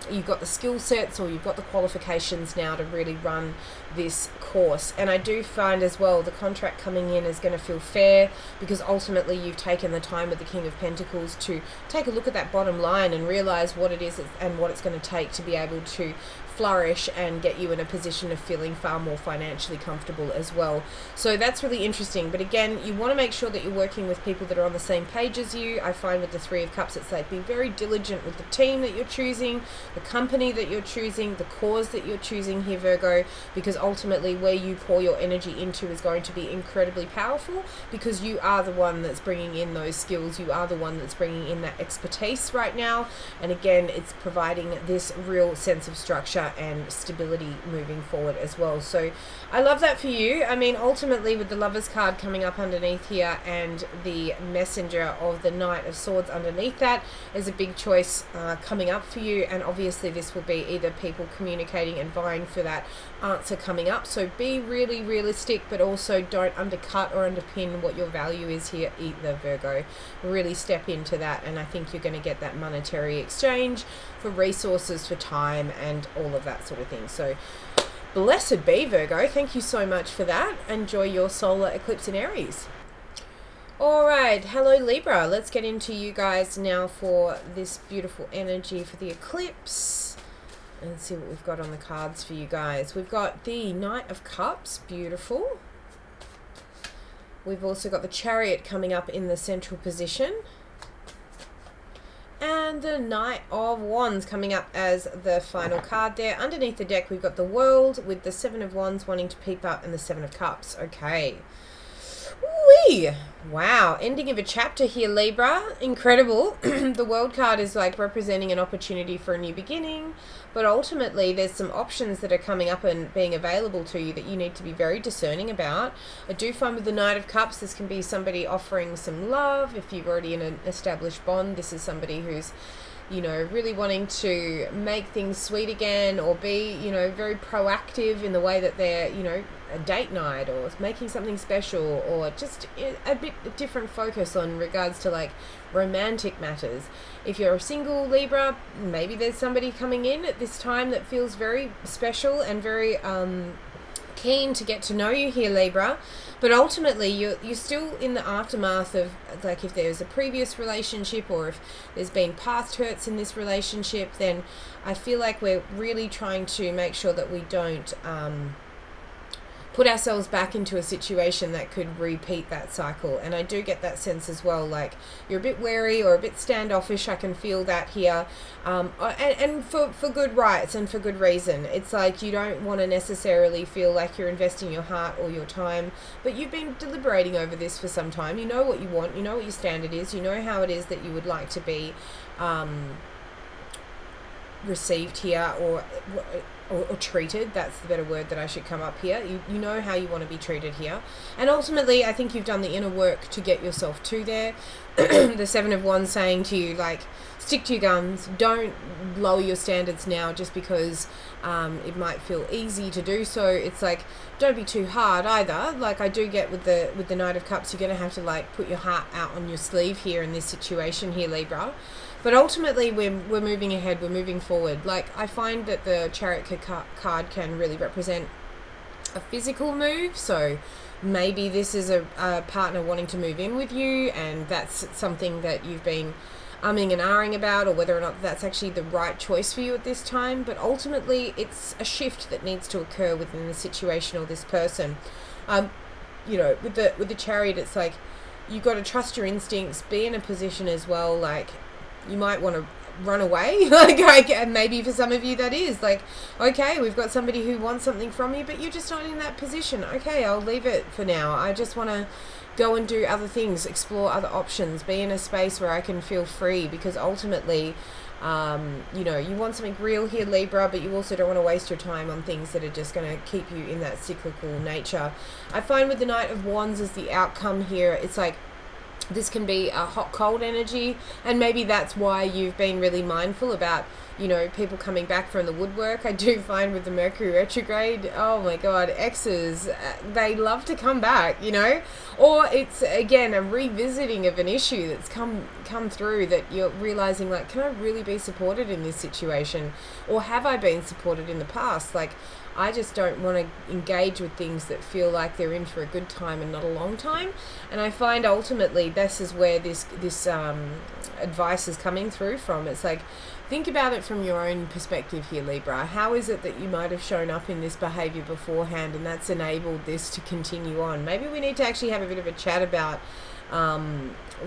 you've got the skill sets, or you've got the qualifications now to really run this course. And I do find as well the contract coming in is going to feel fair, because ultimately you've taken the time with the King of Pentacles to take a look at that bottom line and realize what it is and what it's going to take to be able to flourish and get you in a position of feeling far more financially comfortable as well. So that's really interesting. But again, you want to make sure that you're working with people that are on the same page as you. I find with the Three of Cups, it's like be very diligent with the team that you're choosing, the company that you're choosing, the cause that you're choosing here, Virgo, because ultimately where you pour your energy into is going to be incredibly powerful, because you are the one that's bringing in those skills. You are the one that's bringing in that expertise right now. And again, it's providing this real sense of structure and stability moving forward as well. So I love that for you. I mean, ultimately with the Lovers card coming up underneath here and the Messenger of the Knight of Swords underneath that, is a big choice coming up for you. And obviously this will be either people communicating and vying for that answer coming up. So be really realistic, but also don't undercut or underpin what your value is here either, Virgo. Really step into that, and I think you're going to get that monetary exchange for resources, for time, and all of that sort of thing. So blessed be, Virgo. Thank you so much for that. Enjoy your solar eclipse in Aries. All right, hello Libra. Let's get into you guys now for this beautiful energy for the eclipse. And let's see what we've got on the cards for you guys. We've got the Knight of Cups, beautiful. We've also got the Chariot coming up in the central position. And the Knight of Wands coming up as the final card there. Underneath the deck, we've got the World with the Seven of Wands wanting to peep up, and the Seven of Cups. Okay. Whee! Wow, ending of a chapter here, Libra. Incredible. The World card is like representing an opportunity for a new beginning, but ultimately there's some options that are coming up and being available to you that you need to be very discerning about. I do find with the Knight of Cups, this can be somebody offering some love. If you're already in an established bond, this is somebody who's, you know, really wanting to make things sweet again, or be, you know, very proactive in the way that they're, you know, a date night or making something special, or just a bit different focus on regards to like romantic matters. If you're a single Libra, maybe there's somebody coming in at this time that feels very special and very keen to get to know you here, Libra. But ultimately you're still in the aftermath of, like, if there's a previous relationship or if there's been past hurts in this relationship, then I feel like we're really trying to make sure that we don't put ourselves back into a situation that could repeat that cycle. And I do get that sense as well, like you're a bit wary or a bit standoffish. I can feel that here, and for good rights and for good reason. It's like you don't want to necessarily feel like you're investing your heart or your time, but you've been deliberating over this for some time. You know what you want, you know what your standard is, you know how it is that you would like to be received here, or treated. That's the better word that I should come up here. You know how you want to be treated here, and ultimately I think you've done the inner work to get yourself to there. The Seven of Wands saying to you, like, stick to your guns, don't lower your standards now just because it might feel easy to do so. It's like, don't be too hard either. Like, I do get with the Knight of Cups, you're going to have to like put your heart out on your sleeve here in this situation here, Libra. But ultimately, we're moving ahead, we're moving forward. Like, I find that the Chariot card can really represent a physical move. So maybe this is a partner wanting to move in with you, and that's something that you've been umming and ahhing about, or whether or not that's actually the right choice for you at this time. But ultimately, it's a shift that needs to occur within the situation or this person. you know, with the Chariot, it's like you've got to trust your instincts, be in a position as well, like you might want to run away, like, and maybe for some of you that is like, okay, we've got somebody who wants something from you, but you're just not in that position. Okay, I'll leave it for now. I just want to go and do other things, explore other options, be in a space where I can feel free, because ultimately, you know, you want something real here, Libra, but you also don't want to waste your time on things that are just going to keep you in that cyclical nature. I find with the Knight of Wands as the outcome here, it's like this can be a hot cold energy, and maybe that's why you've been really mindful about, you know, people coming back from the woodwork. I do find with the Mercury retrograde, oh my god, exes, they love to come back, you know, or it's again a revisiting of an issue that's come through, that you're realizing like, can I really be supported in this situation, or have I been supported in the past? Like, I just don't want to engage with things that feel like they're in for a good time and not a long time. And I find ultimately this is where this advice is coming through from. It's like, think about it from your own perspective here, Libra. How is it that you might have shown up in this behavior beforehand, and that's enabled this to continue on? Maybe we need to actually have a bit of a chat about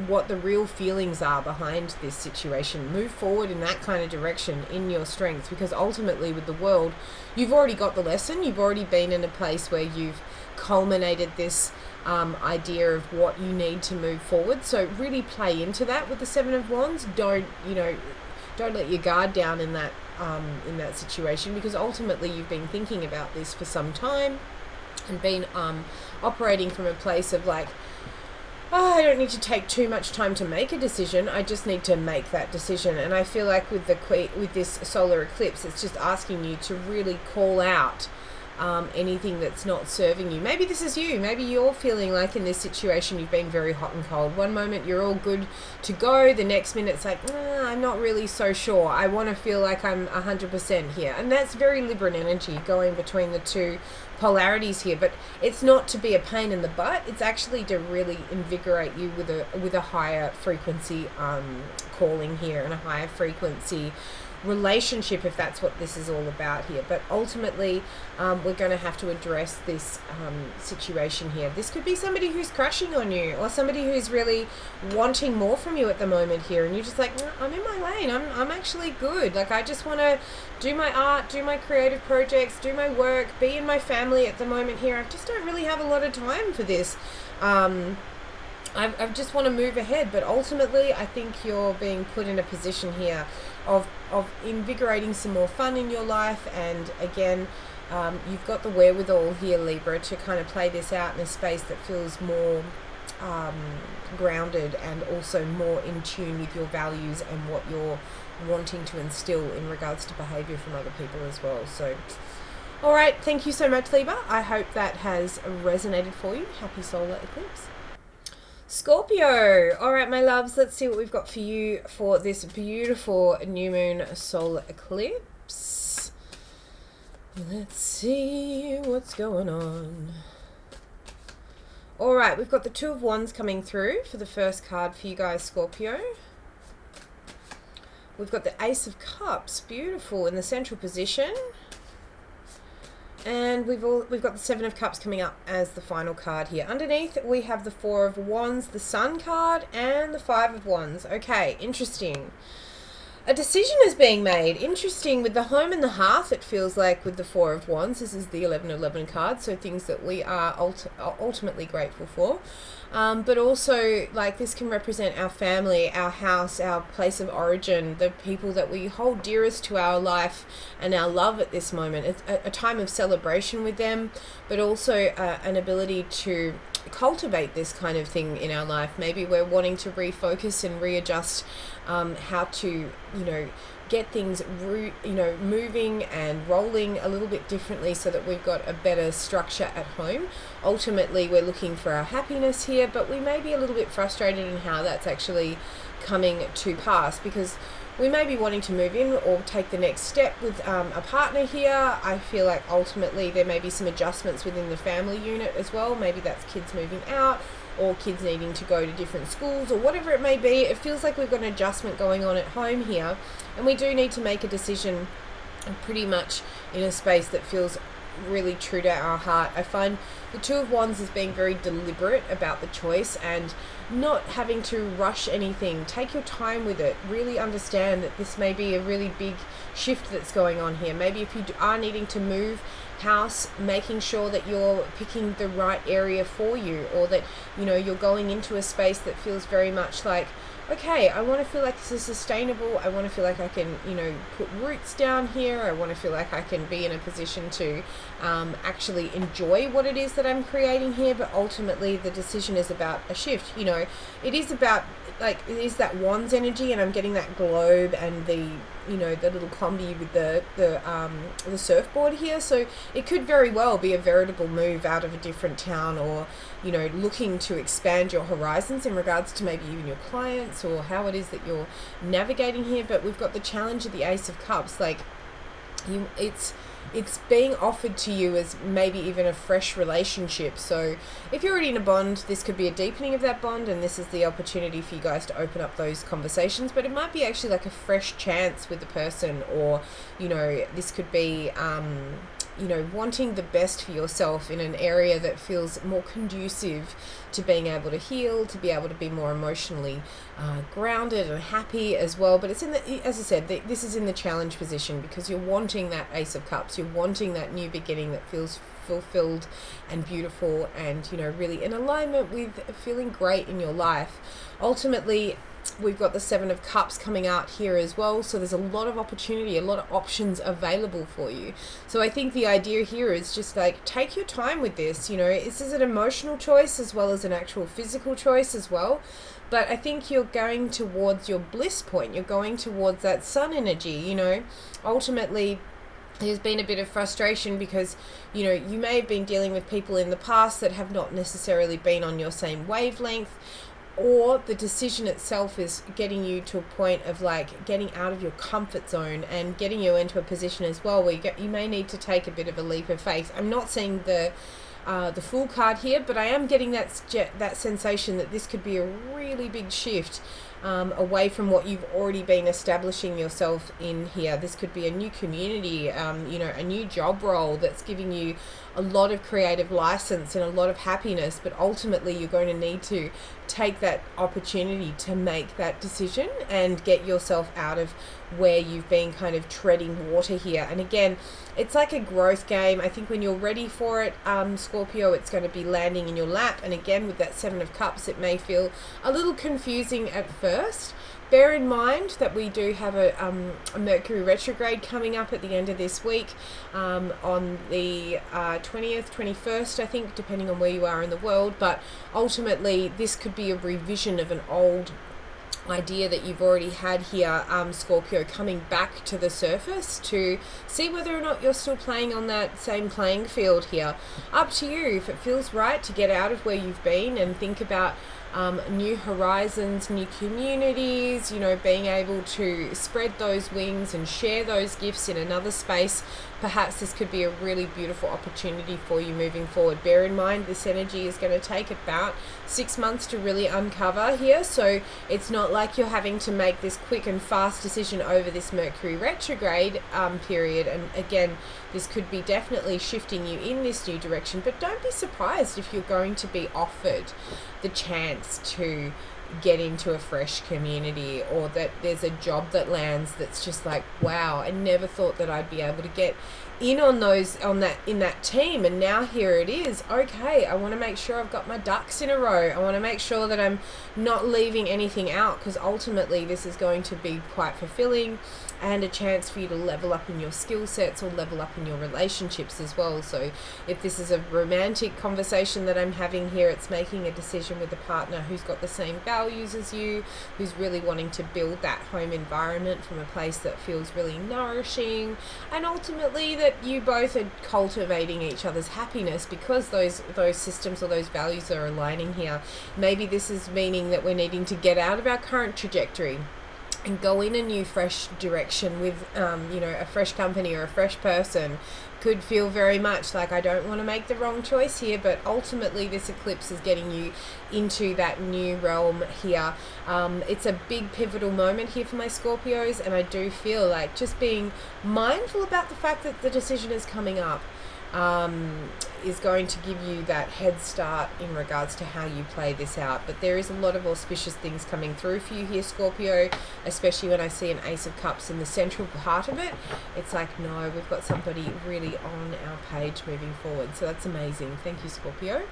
what the real feelings are behind this situation. Move forward in that kind of direction in your strength, because ultimately with the World, you've already got the lesson. You've already been in a place where you've culminated this idea of what you need to move forward. So really play into that with the Seven of Wands. Don't let your guard down in that situation, because ultimately you've been thinking about this for some time and been operating from a place of like, oh, I don't need to take too much time to make a decision. I just need to make that decision. And I feel like with this solar eclipse, it's just asking you to really call out anything that's not serving you. Maybe this is you. Maybe you're feeling like in this situation you've been very hot and cold. One moment you're all good to go. The next minute it's like, I'm not really so sure. I want to feel like I'm 100% here. And that's very Libran energy going between the two polarities here. But it's not to be a pain in the butt. It's actually to really invigorate you with a higher frequency calling here, and a higher frequency relationship, if that's what this is all about here. But ultimately we're going to have to address this situation here. This could be somebody who's crushing on you, or somebody who's really wanting more from you at the moment here, and you're just like, I'm in my lane, I'm actually good, like I just want to do my art, do my creative projects, do my work, be in my family at the moment here. I just don't really have a lot of time for this. I just want to move ahead. But ultimately I think you're being put in a position here of invigorating some more fun in your life. And again, you've got the wherewithal here, Libra, to kind of play this out in a space that feels more grounded, and also more in tune with your values and what you're wanting to instill in regards to behavior from other people as well. So all right, thank you so much, Libra. I hope that has resonated for you. Happy solar eclipse. Scorpio. All right, my loves, let's see what we've got for you for this beautiful new moon solar eclipse. Let's see what's going on. All right, we've got the Two of Wands coming through for the first card for you guys, Scorpio. We've got the Ace of Cups, beautiful, in the central position. And we've got the Seven of Cups coming up as the final card here. Underneath, we have the Four of Wands, the Sun card, and the Five of Wands. Okay, interesting. A decision is being made. Interesting. With the Home and the Hearth, it feels like with the Four of Wands, this is the 11-11 card, so things that we are ultimately grateful for. But also, like, this can represent our family, our house, our place of origin, the people that we hold dearest to our life and our love at this moment. It's a time of celebration with them, but also an ability to cultivate this kind of thing in our life. Maybe we're wanting to refocus and readjust how to, get things, moving and rolling a little bit differently, so that we've got a better structure at home. Ultimately, we're looking for our happiness here, but we may be a little bit frustrated in how that's actually coming to pass, because we may be wanting to move in or take the next step with a partner here. I feel like ultimately there may be some adjustments within the family unit as well. Maybe that's kids moving out, or kids needing to go to different schools, or whatever it may be. It feels like we've got an adjustment going on at home here, and we do need to make a decision pretty much in a space that feels really true to our heart. I find The Two of Wands is being very deliberate about the choice and not having to rush anything. Take your time with it. Really understand that this may be a really big shift that's going on here. Maybe if you are needing to move house, making sure that you're picking the right area for you, or that, you know, you're going into a space that feels very much like, okay, I want to feel like this is sustainable. I want to feel like I can, you know, put roots down here. I want to feel like I can be in a position to actually enjoy what it is that I'm creating here. But ultimately, the decision is about a shift. You know, it is about, like, it is that Wands energy, and I'm getting that globe and the, you know, the little combi with the surfboard here. So it could very well be a veritable move out of a different town, or, you know, looking to expand your horizons in regards to maybe even your clients or how it is that you're navigating here. But we've got the challenge of the Ace of Cups. Like, it's being offered to you as maybe even a fresh relationship. So if you're already in a bond, this could be a deepening of that bond, and this is the opportunity for you guys to open up those conversations. But it might be actually like a fresh chance with the person, or, you know, this could be you know, wanting the best for yourself in an area that feels more conducive to being able to heal, to be able to be more emotionally grounded and happy as well. But it's in the, as I said, this is in the challenge position, because you're wanting that Ace of Cups. You're wanting that new beginning that feels fulfilled and beautiful, and, you know, really in alignment with feeling great in your life. Ultimately, we've got the Seven of Cups coming out here as well. So there's a lot of opportunity, a lot of options available for you. So I think the idea here is just like, take your time with this. You know, this is an emotional choice as well as an actual physical choice as well. But I think you're going towards your bliss point. You're going towards that sun energy, you know. Ultimately, there's been a bit of frustration because, you know, you may have been dealing with people in the past that have not necessarily been on your same wavelength, or the decision itself is getting you to a point of like getting out of your comfort zone and getting you into a position as well where you may need to take a bit of a leap of faith. I'm not seeing the Fool card here, but I am getting that sensation that this could be a really big shift away from what you've already been establishing yourself in here. This could be a new community, you know, a new job role that's giving you a lot of creative license and a lot of happiness, but ultimately you're going to need to take that opportunity to make that decision and get yourself out of where you've been kind of treading water here. And again, it's like a growth game. I think when you're ready for it, Scorpio, it's going to be landing in your lap. And again, with that Seven of Cups, it may feel a little confusing at first. Bear in mind that we do have a Mercury retrograde coming up at the end of this week, on the 20th, 21st, I think, depending on where you are in the world. But ultimately, this could be a revision of an old idea that you've already had here, Scorpio, coming back to the surface to see whether or not you're still playing on that same playing field here. Up to you if it feels right to get out of where you've been and think about new horizons, new communities, you know, being able to spread those wings and share those gifts in another space. Perhaps this could be a really beautiful opportunity for you moving forward. Bear in mind, this energy is going to take about 6 months to really uncover here. So it's not like you're having to make this quick and fast decision over this Mercury retrograde period. And again, this could be definitely shifting you in this new direction. But don't be surprised if you're going to be offered the chance to get into a fresh community, or that there's a job that lands that's just like, wow, I never thought that I'd be able to get in on that team, and now here it is. Okay, I want to make sure I've got my ducks in a row. I want to make sure that I'm not leaving anything out, because ultimately this is going to be quite fulfilling and a chance for you to level up in your skill sets or level up in your relationships as well. So if this is a romantic conversation that I'm having here, it's making a decision with a partner who's got the same values as you, who's really wanting to build that home environment from a place that feels really nourishing, and ultimately that you both are cultivating each other's happiness because those systems or those values are aligning here. Maybe this is meaning that we're needing to get out of our current trajectory and go in a new fresh direction with you know, a fresh company or a fresh person. Could feel very much like, I don't want to make the wrong choice here, but ultimately this eclipse is getting you into that new realm here. It's a big pivotal moment here for my Scorpios, and I do feel like just being mindful about the fact that the decision is coming up. is going to give you that head start in regards to how you play this out. But there is a lot of auspicious things coming through for you here, Scorpio, especially when I see an Ace of Cups in the central part of it. It's like, no, we've got somebody really on our page moving forward. So that's amazing. Thank you, Scorpio.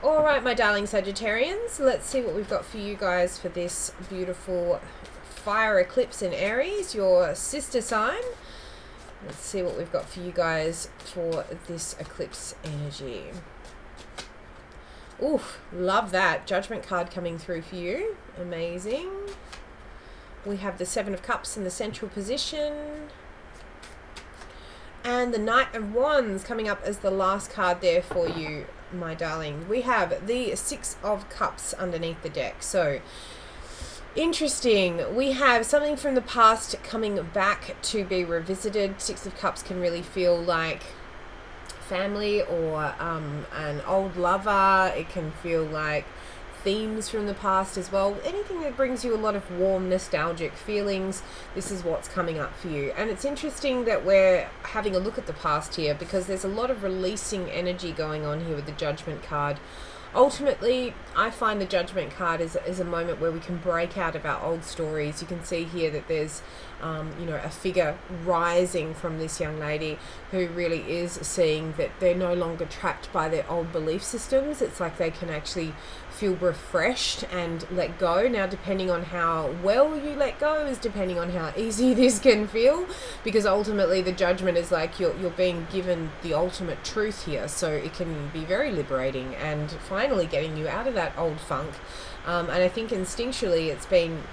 All right, my darling Sagittarians, let's see what we've got for you guys for this beautiful fire eclipse in Aries, your sister sign. Let's see what we've got for you guys for this eclipse energy. Oof, love that. Judgment card coming through for you. Amazing. We have the Seven of Cups in the central position. And the Knight of Wands coming up as the last card there for you, my darling. We have the Six of Cups underneath the deck. So, interesting. We have something from the past coming back to be revisited. Six of Cups can really feel like family or an old lover. It can feel like themes from the past as well. Anything that brings you a lot of warm, nostalgic feelings, this is what's coming up for you. And it's interesting that we're having a look at the past here, because there's a lot of releasing energy going on here with the Judgment card. Ultimately, I find the Judgment card is a moment where we can break out of our old stories. You can see here that there's, a figure rising from this young lady who really is seeing that they're no longer trapped by their old belief systems. It's like they can actually feel refreshed and let go. Now, depending on how well you let go is depending on how easy this can feel, because ultimately the Judgment is like you're being given the ultimate truth here. So it can be very liberating and finally getting you out of that old funk. And I think instinctually it's been,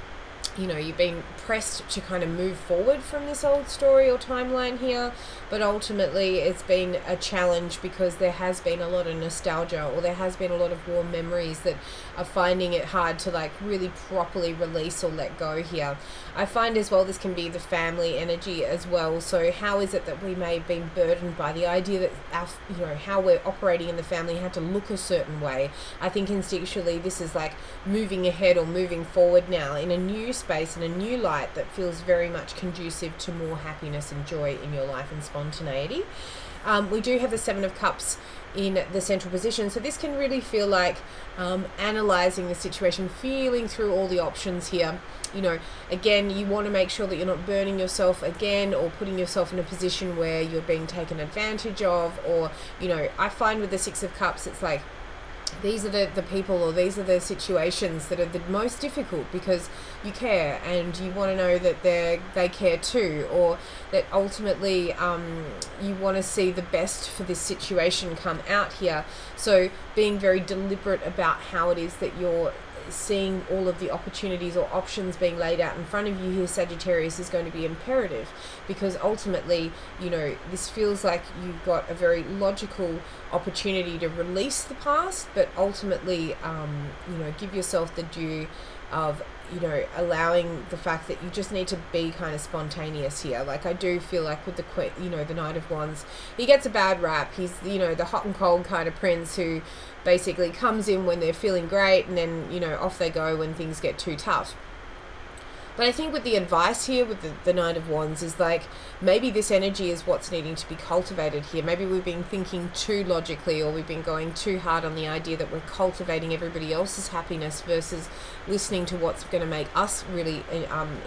you've been pressed to kind of move forward from this old story or timeline here, but ultimately it's been a challenge because there has been a lot of nostalgia, or there has been a lot of warm memories that are finding it hard to like really properly release or let go here. I find as well this can be the family energy as well. So how is it that we may have been burdened by the idea that how we're operating in the family had to look a certain way? I think instinctually this is like moving ahead or moving forward now in a new space, in a new light that feels very much conducive to more happiness and joy in your life and spontaneity. We do have the Seven of Cups in the central position, so this can really feel like analyzing the situation, feeling through all the options here. Again, you want to make sure that you're not burning yourself again or putting yourself in a position where you're being taken advantage of, or I find with the Six of Cups it's like these are the people, or these are the situations that are the most difficult, because you care and you want to know that they care too, or that ultimately you want to see the best for this situation come out here. So being very deliberate about how it is that you're seeing all of the opportunities or options being laid out in front of you here, Sagittarius, is going to be imperative, because ultimately this feels like you've got a very logical opportunity to release the past, but ultimately give yourself the due of allowing the fact that you just need to be kind of spontaneous here. Like I do feel like with the Knight of Wands, he gets a bad rap. He's the hot and cold kind of prince who basically comes in when they're feeling great, and then off they go when things get too tough. But I think with the advice here with the Knight of Wands is like, maybe this energy is what's needing to be cultivated here. Maybe we've been thinking too logically, or we've been going too hard on the idea that we're cultivating everybody else's happiness versus listening to what's going to make us really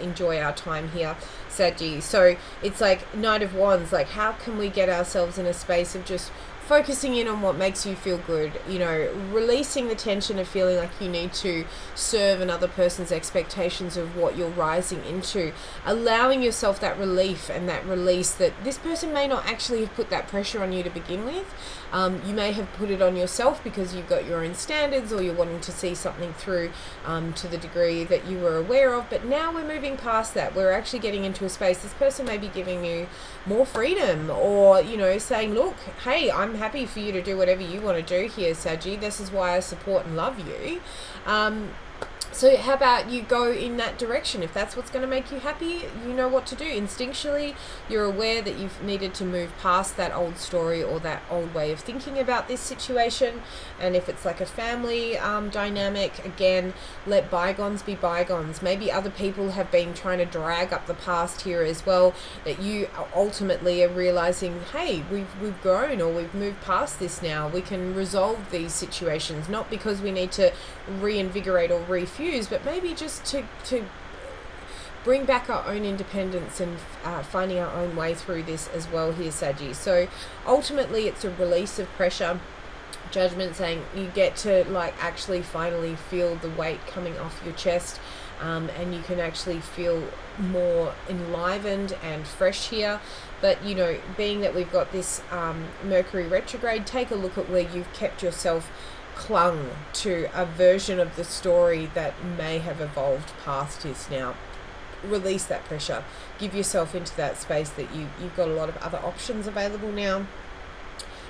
enjoy our time here, Saggy. So it's like Knight of Wands, like how can we get ourselves in a space of just focusing in on what makes you feel good, releasing the tension of feeling like you need to serve another person's expectations of what you're rising into, allowing yourself that relief and that release that this person may not actually have put that pressure on you to begin with. You may have put it on yourself because you've got your own standards, or you're wanting to see something through to the degree that you were aware of, but now we're moving past that. We're actually getting into a space, this person may be giving you more freedom, or saying, look, hey, I'm happy for you to do whatever you want to do here, Saggy. This is why I support and love you. So how about you go in that direction? If that's what's going to make you happy, you know what to do. Instinctually, you're aware that you've needed to move past that old story or that old way of thinking about this situation. And if it's like a family dynamic, again, let bygones be bygones. Maybe other people have been trying to drag up the past here as well, that you ultimately are realizing, hey, we've grown, or we've moved past this now. We can resolve these situations, not because we need to reinvigorate or refuse, but maybe just to bring back our own independence and finding our own way through this as well here, Saggy. So ultimately it's a release of pressure, judgment, saying you get to like actually finally feel the weight coming off your chest, and you can actually feel more enlivened and fresh here. But you know, being that we've got this Mercury retrograde, take a look at where you've kept yourself clung to a version of the story that may have evolved past this now. Release that pressure, give yourself into that space that you've got a lot of other options available now,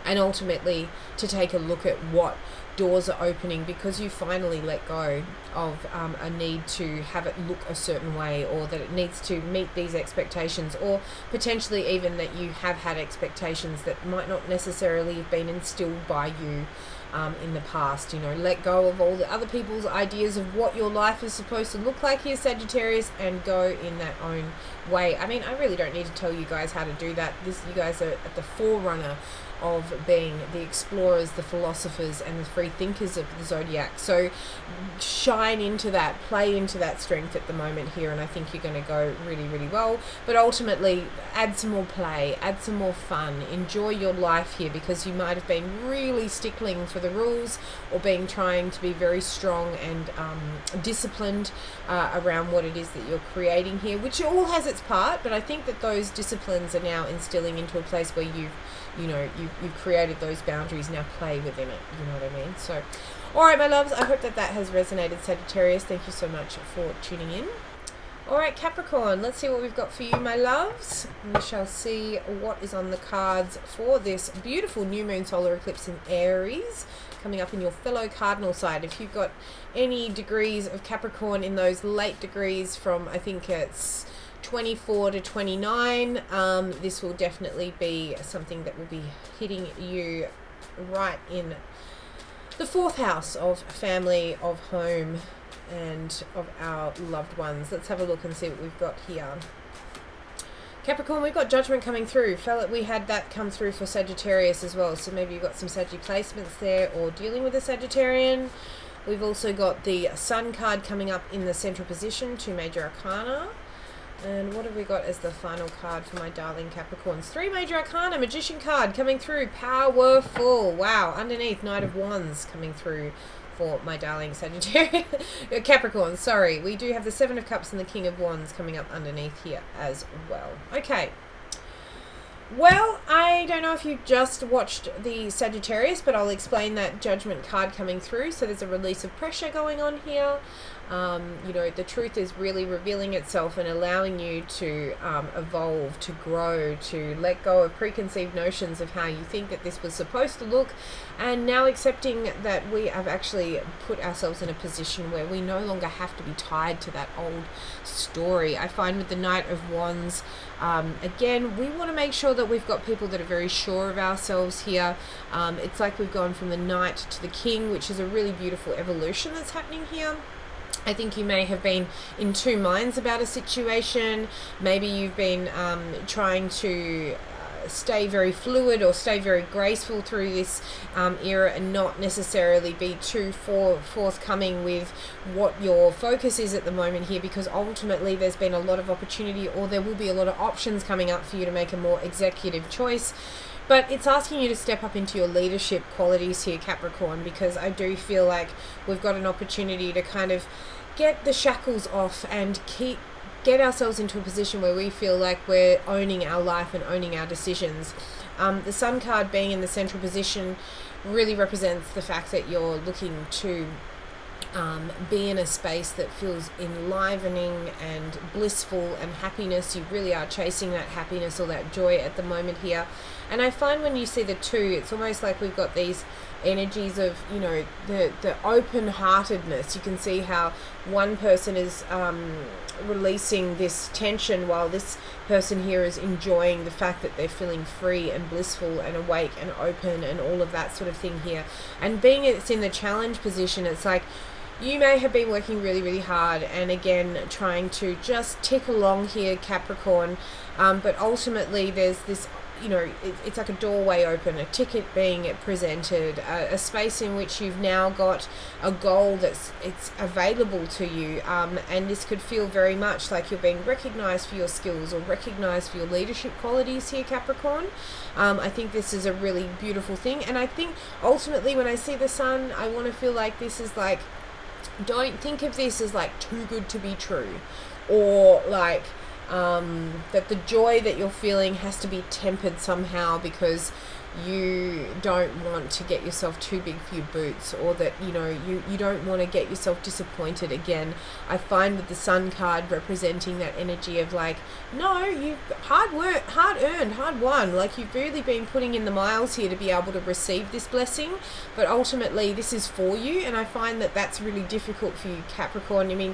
and ultimately to take a look at what doors are opening because you finally let go of a need to have it look a certain way, or that it needs to meet these expectations, or potentially even that you have had expectations that might not necessarily have been instilled by you in the past. You know, let go of all the other people's ideas of what your life is supposed to look like here, Sagittarius, and go in that own way. I mean, I really don't need to tell you guys how to do that. You guys are at the forerunner of being the explorers, the philosophers, and the free thinkers of the zodiac. So shine into that, play into that strength at the moment here, and I think you're going to go really, really well. But ultimately, add some more play, add some more fun, enjoy your life here, because you might have been really stickling for the rules, or trying to be very strong and disciplined around what it is that you're creating here, which all has its part. But I think that those disciplines are now instilling into a place where you've created those boundaries. Now play within it, you know what I mean? So alright, my loves, I hope that has resonated, Sagittarius. Thank you so much for tuning in. Alright, Capricorn, let's see what we've got for you, my loves. We shall see what is on the cards for this beautiful new moon solar eclipse in Aries, coming up in your fellow cardinal side. If you've got any degrees of Capricorn in those late degrees from, I think it's 24 to 29, this will definitely be something that will be hitting you right in the fourth house of family, of home, and of our loved ones. Let's have a look and see what we've got here. Capricorn, we've got judgment coming through. Felt like we had that come through for Sagittarius as well, so maybe you've got some Saggy placements there, or dealing with a Sagittarian. We've also got the Sun card coming up in the central position, 2 major arcana. And what have we got as the final card for my darling Capricorns? 3 major arcana, Magician card coming through, powerful. Wow, underneath, Knight of Wands coming through for my darling Sagittarius. Capricorn, sorry. We do have the 7 of Cups and the King of Wands coming up underneath here as well. Okay. Well, I don't know if you just watched the Sagittarius, but I'll explain that judgment card coming through. So there's a release of pressure going on here. You know, the truth is really revealing itself and allowing you to evolve, to grow, to let go of preconceived notions of how you think that this was supposed to look, and now accepting that we have actually put ourselves in a position where we no longer have to be tied to that old story. I find with the Knight of Wands, again, we want to make sure that we've got people that are very sure of ourselves here. It's like we've gone from the Knight to the King, which is a really beautiful evolution that's happening here. I think you may have been in 2 minds about a situation. Maybe you've been trying to stay very fluid or stay very graceful through this era, and not necessarily be too forthcoming with what your focus is at the moment here, because ultimately there's been a lot of opportunity, or there will be a lot of options coming up for you to make a more executive choice. But it's asking you to step up into your leadership qualities here, Capricorn, because I do feel like we've got an opportunity to kind of get the shackles off and get ourselves into a position where we feel like we're owning our life and owning our decisions. The Sun card being in the central position really represents the fact that you're looking to be in a space that feels enlivening and blissful and happiness. You really are chasing that happiness or that joy at the moment here. And I find when you see the 2, it's almost like we've got these energies of, you know, the open-heartedness. You can see how one person is releasing this tension while this person here is enjoying the fact that they're feeling free and blissful and awake and open and all of that sort of thing here. And being it's in the challenge position, it's like you may have been working really, really hard and again trying to just tick along here, Capricorn, but ultimately there's this, you know, it's like a doorway open, a ticket being presented, a space in which you've now got a goal it's available to you, and this could feel very much like you're being recognized for your skills or recognized for your leadership qualities here, Capricorn. I think this is a really beautiful thing, and I think ultimately when I see the sun, I want to feel like this is like, don't think of this as like too good to be true, or like that the joy that you're feeling has to be tempered somehow because you don't want to get yourself too big for your boots, or that, you know, you don't want to get yourself disappointed again. I find with the Sun card representing that energy of like, no, you've hard work, hard earned, hard won, like you've really been putting in the miles here to be able to receive this blessing, but ultimately this is for you. And I find that that's really difficult for you, Capricorn. I mean,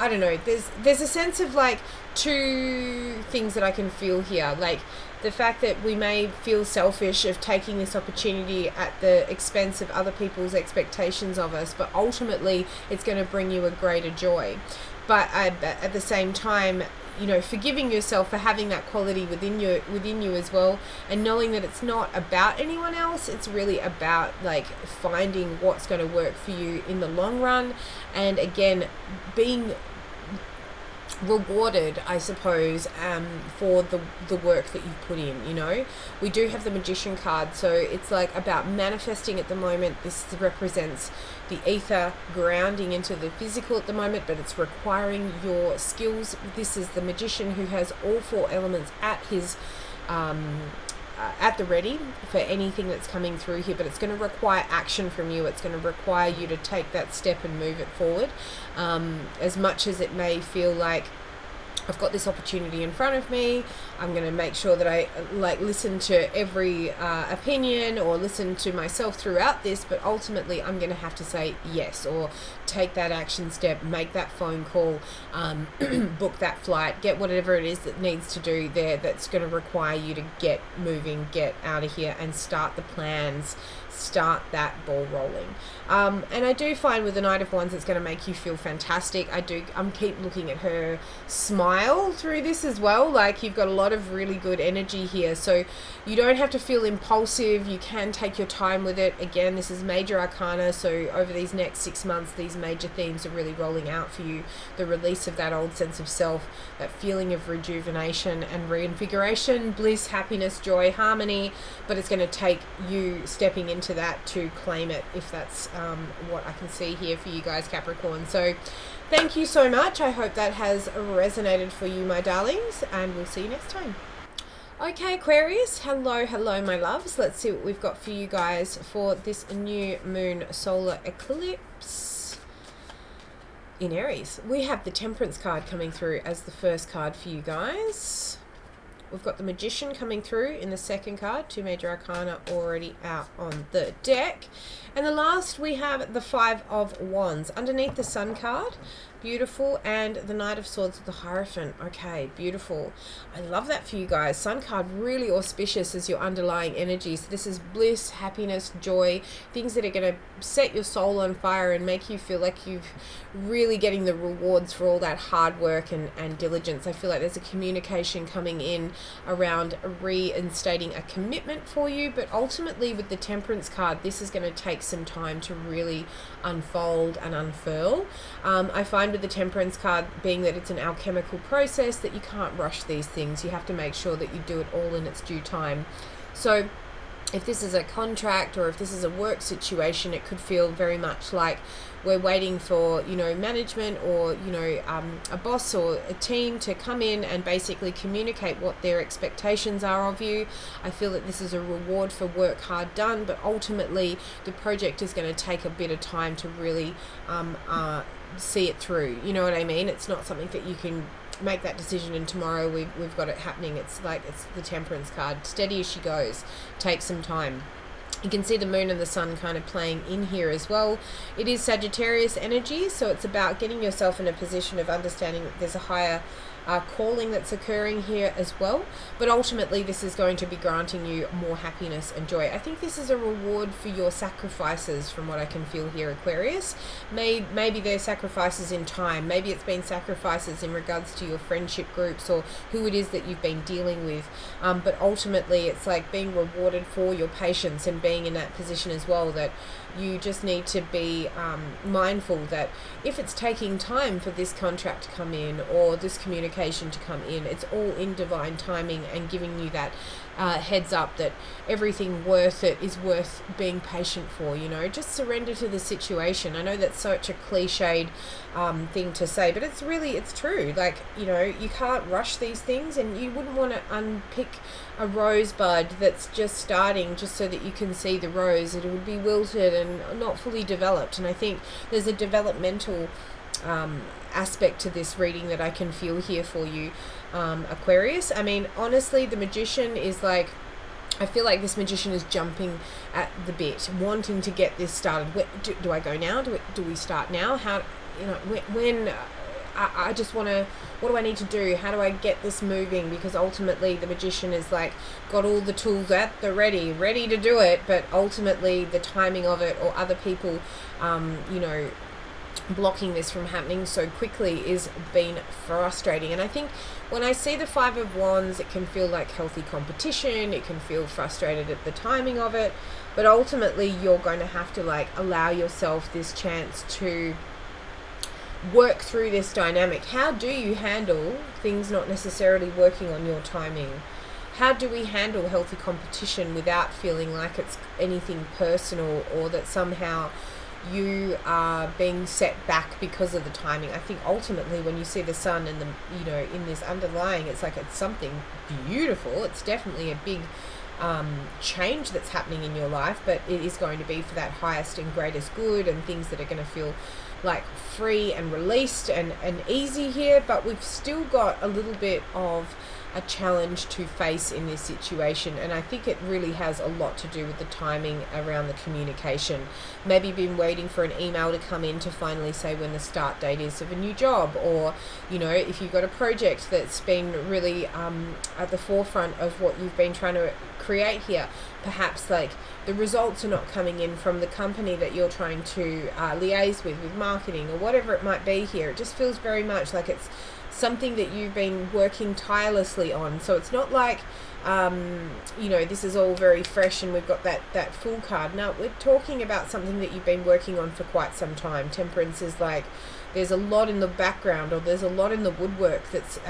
I don't know, there's a sense of like two things that I can feel here, like the fact that we may feel selfish of taking this opportunity at the expense of other people's expectations of us, but ultimately it's going to bring you a greater joy. But at the same time, you know, forgiving yourself for having that quality within you as well, and knowing that it's not about anyone else, it's really about like finding what's going to work for you in the long run, and again being rewarded, I suppose, for the work that you've put in. You know, we do have the Magician card, so it's like about manifesting at the moment. This represents the ether grounding into the physical at the moment, but it's requiring your skills. This is the Magician who has all four elements at his at the ready for anything that's coming through here, but it's going to require action from you. It's going to require you to take that step and move it forward. As much as it may feel like I've got this opportunity in front of me, I'm going to make sure that I like listen to every opinion or listen to myself throughout this, but ultimately I'm going to have to say yes, or take that action step, make that phone call, book that flight, get whatever it is that needs to do there that's going to require you to get moving, get out of here and start the plans, start that ball rolling. And I do find with the Knight of Wands it's going to make you feel fantastic. I'm keep looking at her smile through this as well. Like, you've got a lot of really good energy here, so you don't have to feel impulsive. You can take your time with it. Again, this is major arcana, so over these next 6 months these major themes are really rolling out for you. The release of that old sense of self, that feeling of rejuvenation and reinvigoration, bliss, happiness, joy, harmony, but it's going to take you stepping into that to claim it, if that's what I can see here for you guys, Capricorn. So thank you so much. I hope that has resonated for you, my darlings, and we'll see you next time. Okay, Aquarius, hello my loves. Let's see what we've got for you guys for this new moon solar eclipse in Aries. We have the Temperance card coming through as the first card for you guys. We've got the Magician coming through in the second card, two major arcana already out on the deck. And the last, we have the Five of Wands underneath the Sun card. Beautiful. And the Knight of Swords with the Hierophant. Okay, beautiful. I love that for you guys. Sun card really auspicious as your underlying energy. So this is bliss, happiness, joy, things that are going to set your soul on fire and make you feel like you've really getting the rewards for all that hard work and diligence. I feel like there's a communication coming in around reinstating a commitment for you, but ultimately with the Temperance card, this is going to take some time to really unfold and unfurl. I find with the Temperance card being that it's an alchemical process, that you can't rush these things. You have to make sure that you do it all in its due time. So if this is a contract or if this is a work situation, it could feel very much like we're waiting for, you know, management or, you know, a boss or a team to come in and basically communicate what their expectations are of you. I feel that this is a reward for work hard done, but ultimately the project is going to take a bit of time to really see it through. You know what I mean? It's not something that you can make that decision and tomorrow we've got it happening. It's like, it's the Temperance card. Steady as she goes. Take some time. You can see the moon and the sun kind of playing in here as well. It is Sagittarius energy, so it's about getting yourself in a position of understanding that there's a higher calling that's occurring here as well, but ultimately this is going to be granting you more happiness and joy. I think this is a reward for your sacrifices, from what I can feel here, Aquarius. Maybe they're sacrifices in time, maybe it's been sacrifices in regards to your friendship groups or who it is that you've been dealing with, but ultimately it's like being rewarded for your patience and being in that position as well, that you just need to be mindful that if it's taking time for this contract to come in or this communication to come in, it's all in divine timing and giving you that heads up that everything worth it is worth being patient for. You know, just surrender to the situation. I know that's such a cliched thing to say, but it's true. Like, you know, you can't rush these things, and you wouldn't want to unpick a rosebud that's just starting just so that you can see the rose. It would be wilted and not fully developed. And I think there's a developmental aspect to this reading that I can feel here for you, Aquarius. I mean, honestly, the Magician is like, I feel like this Magician is jumping at the bit, wanting to get this started. Do I go now? Do we start now? How, you know, when I just want to, what do I need to do? How do I get this moving? Because ultimately the Magician is like got all the tools at the ready to do it, but ultimately the timing of it, or other people, you know, blocking this from happening so quickly is been frustrating. And I think when I see the Five of Wands, it can feel like healthy competition, it can feel frustrated at the timing of it, but ultimately you're going to have to like allow yourself this chance to work through this dynamic. How do you handle things not necessarily working on your timing? How do we handle healthy competition without feeling like it's anything personal, or that somehow you are being set back because of the timing? I think ultimately when you see the sun and the, you know, in this underlying, it's like it's something beautiful. It's definitely a big change that's happening in your life, but it is going to be for that highest and greatest good, and things that are going to feel like free and released and easy here. But we've still got a little bit of a challenge to face in this situation, and I think it really has a lot to do with the timing around the communication. Maybe you've been waiting for an email to come in to finally say when the start date is of a new job, or, you know, if you've got a project that's been really at the forefront of what you've been trying to create here, perhaps like the results are not coming in from the company that you're trying to liaise with marketing or whatever it might be here. It just feels very much like it's something that you've been working tirelessly on. So it's not like, you know, this is all very fresh and we've got that Fool card. No, we're talking about something that you've been working on for quite some time. Temperance is like, there's a lot in the background, or there's a lot in the woodwork that's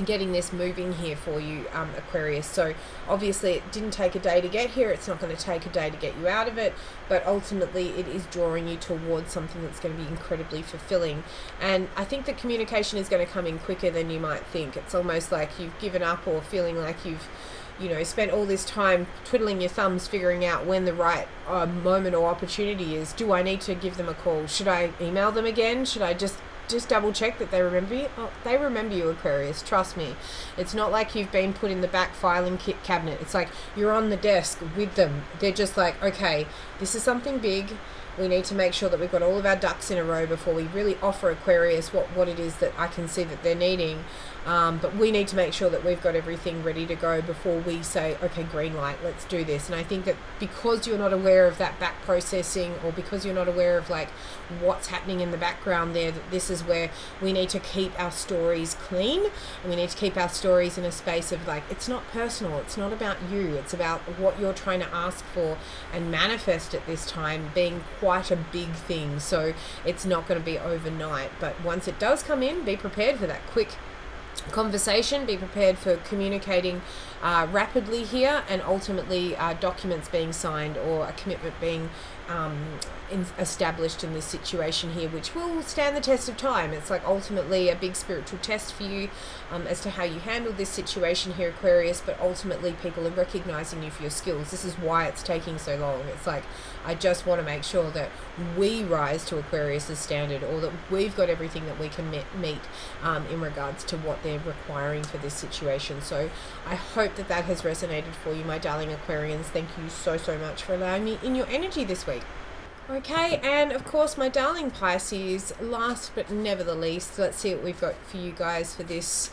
getting this moving here for you, Aquarius. So obviously it didn't take a day to get here, it's not going to take a day to get you out of it, but ultimately it is drawing you towards something that's going to be incredibly fulfilling. And I think the communication is going to come in quicker than you might think. It's almost like you've given up, or feeling like you've, you know, spent all this time twiddling your thumbs figuring out when the right moment or opportunity is. Do I need to give them a call? Should I email them again? Should I just double check that they remember you? Oh, they remember you, Aquarius, trust me. It's not like you've been put in the back filing cabinet. It's like you're on the desk with them. They're just like, okay, this is something big. We need to make sure that we've got all of our ducks in a row before we really offer Aquarius what it is that I can see that they're needing. But we need to make sure that we've got everything ready to go before we say, okay, green light, let's do this. And I think that because you're not aware of that back processing, or because you're not aware of like what's happening in the background there, that this is where we need to keep our stories clean, and we need to keep our stories in a space of like, it's not personal, it's not about you, it's about what you're trying to ask for and manifest at this time being quite a big thing. So it's not going to be overnight, but once it does come in, be prepared for that quick conversation, be prepared for communicating rapidly here, and ultimately documents being signed or a commitment being established in this situation here, which will stand the test of time. It's like ultimately a big spiritual test for you as to how you handle this situation here, Aquarius, but ultimately people are recognizing you for your skills. This is why it's taking so long. It's like, I just want to make sure that we rise to Aquarius's standard, or that we've got everything that we can meet in regards to what they're requiring for this situation. So I hope that that has resonated for you, my darling Aquarians. Thank you so much for allowing me in your energy this week. Okay, and of course, my darling Pisces, last but never the least, let's see what we've got for you guys for this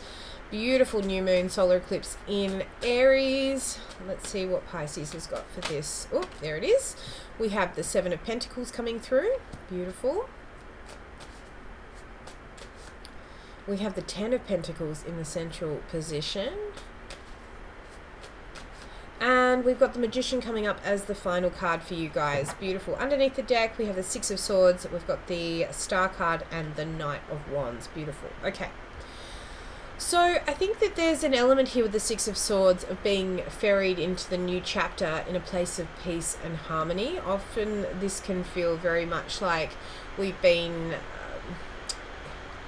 beautiful new moon solar eclipse in Aries. Let's see what Pisces has got for this. Oh, there it is. We have the Seven of Pentacles coming through. Beautiful. We have the Ten of Pentacles in the central position. And we've got the Magician coming up as the final card for you guys. Beautiful. Underneath the deck, we have the Six of Swords. We've got the Star card and the Knight of Wands. Beautiful. Okay. So I think that there's an element here with the Six of Swords of being ferried into the new chapter in a place of peace and harmony. Often this can feel very much like we've been...